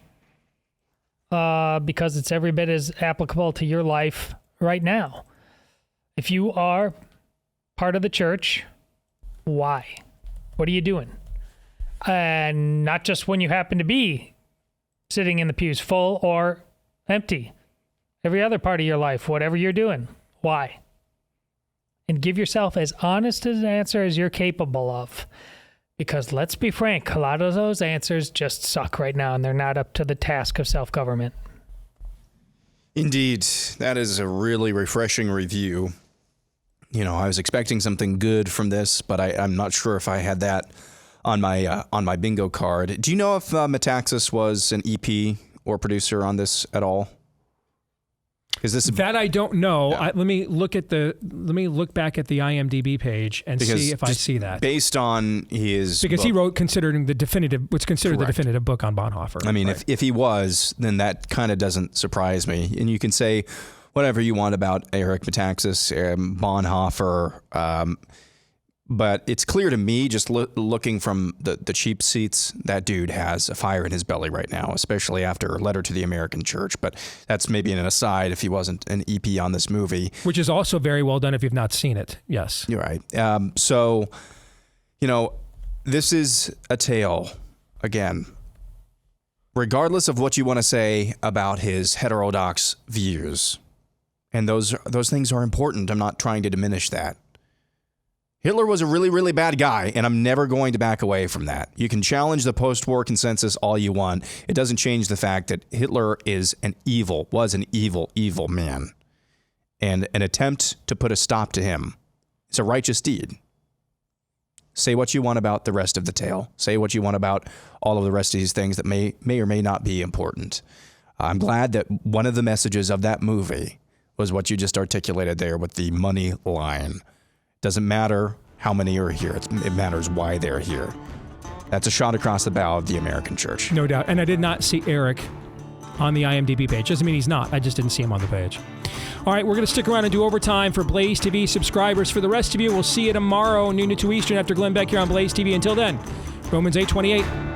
because it's every bit as applicable to your life right now. If you are part of the church, why? What are you doing? And not just when you happen to be sitting in the pews full or empty. Every other part of your life, whatever you're doing, why? and give yourself as honest an answer as you're capable of. Because let's be frank, a lot of those answers just suck right now, and they're not up to the task of self-government. Indeed, that is a really refreshing review. You know, I was expecting something good from this, but I'm not sure if I had that on my bingo card. Do you know if Metaxas was an EP or producer on this at all? Is this that I don't know. Yeah. Let me look back at the IMDb page and see if I see that. Based on his because book, he wrote what's considered the definitive book on Bonhoeffer. I mean, right? if he was, then that kind of doesn't surprise me. And you can say whatever you want about Eric Metaxas, Bonhoeffer, but it's clear to me, just looking from the cheap seats, that dude has a fire in his belly right now, especially after Letter to the American Church. But that's maybe an aside if he wasn't an EP on this movie. Which is also very well done if you've not seen it. Yes. You're right. So, you know, this is a tale, again, regardless of what you want to say about his heterodox views. And those things are important. I'm not trying to diminish that. Hitler was a really, really bad guy, and I'm never going to back away from that. You can challenge the post-war consensus all you want. It doesn't change the fact that Hitler was an evil man. And an attempt to put a stop to him is a righteous deed. Say what you want about the rest of the tale. Say what you want about all of the rest of these things that may or may not be important. I'm glad that one of the messages of that movie was what you just articulated there with the money line. Doesn't matter how many are here. It matters why they're here. That's a shot across the bow of the American church. No doubt. And I did not see Eric on the IMDb page. Doesn't mean he's not. I just didn't see him on the page. All right, we're going to stick around and do overtime for Blaze TV subscribers. For the rest of you, we'll see you tomorrow, noon to 2 Eastern, after Glenn Beck here on Blaze TV. Until then, Romans 8:28.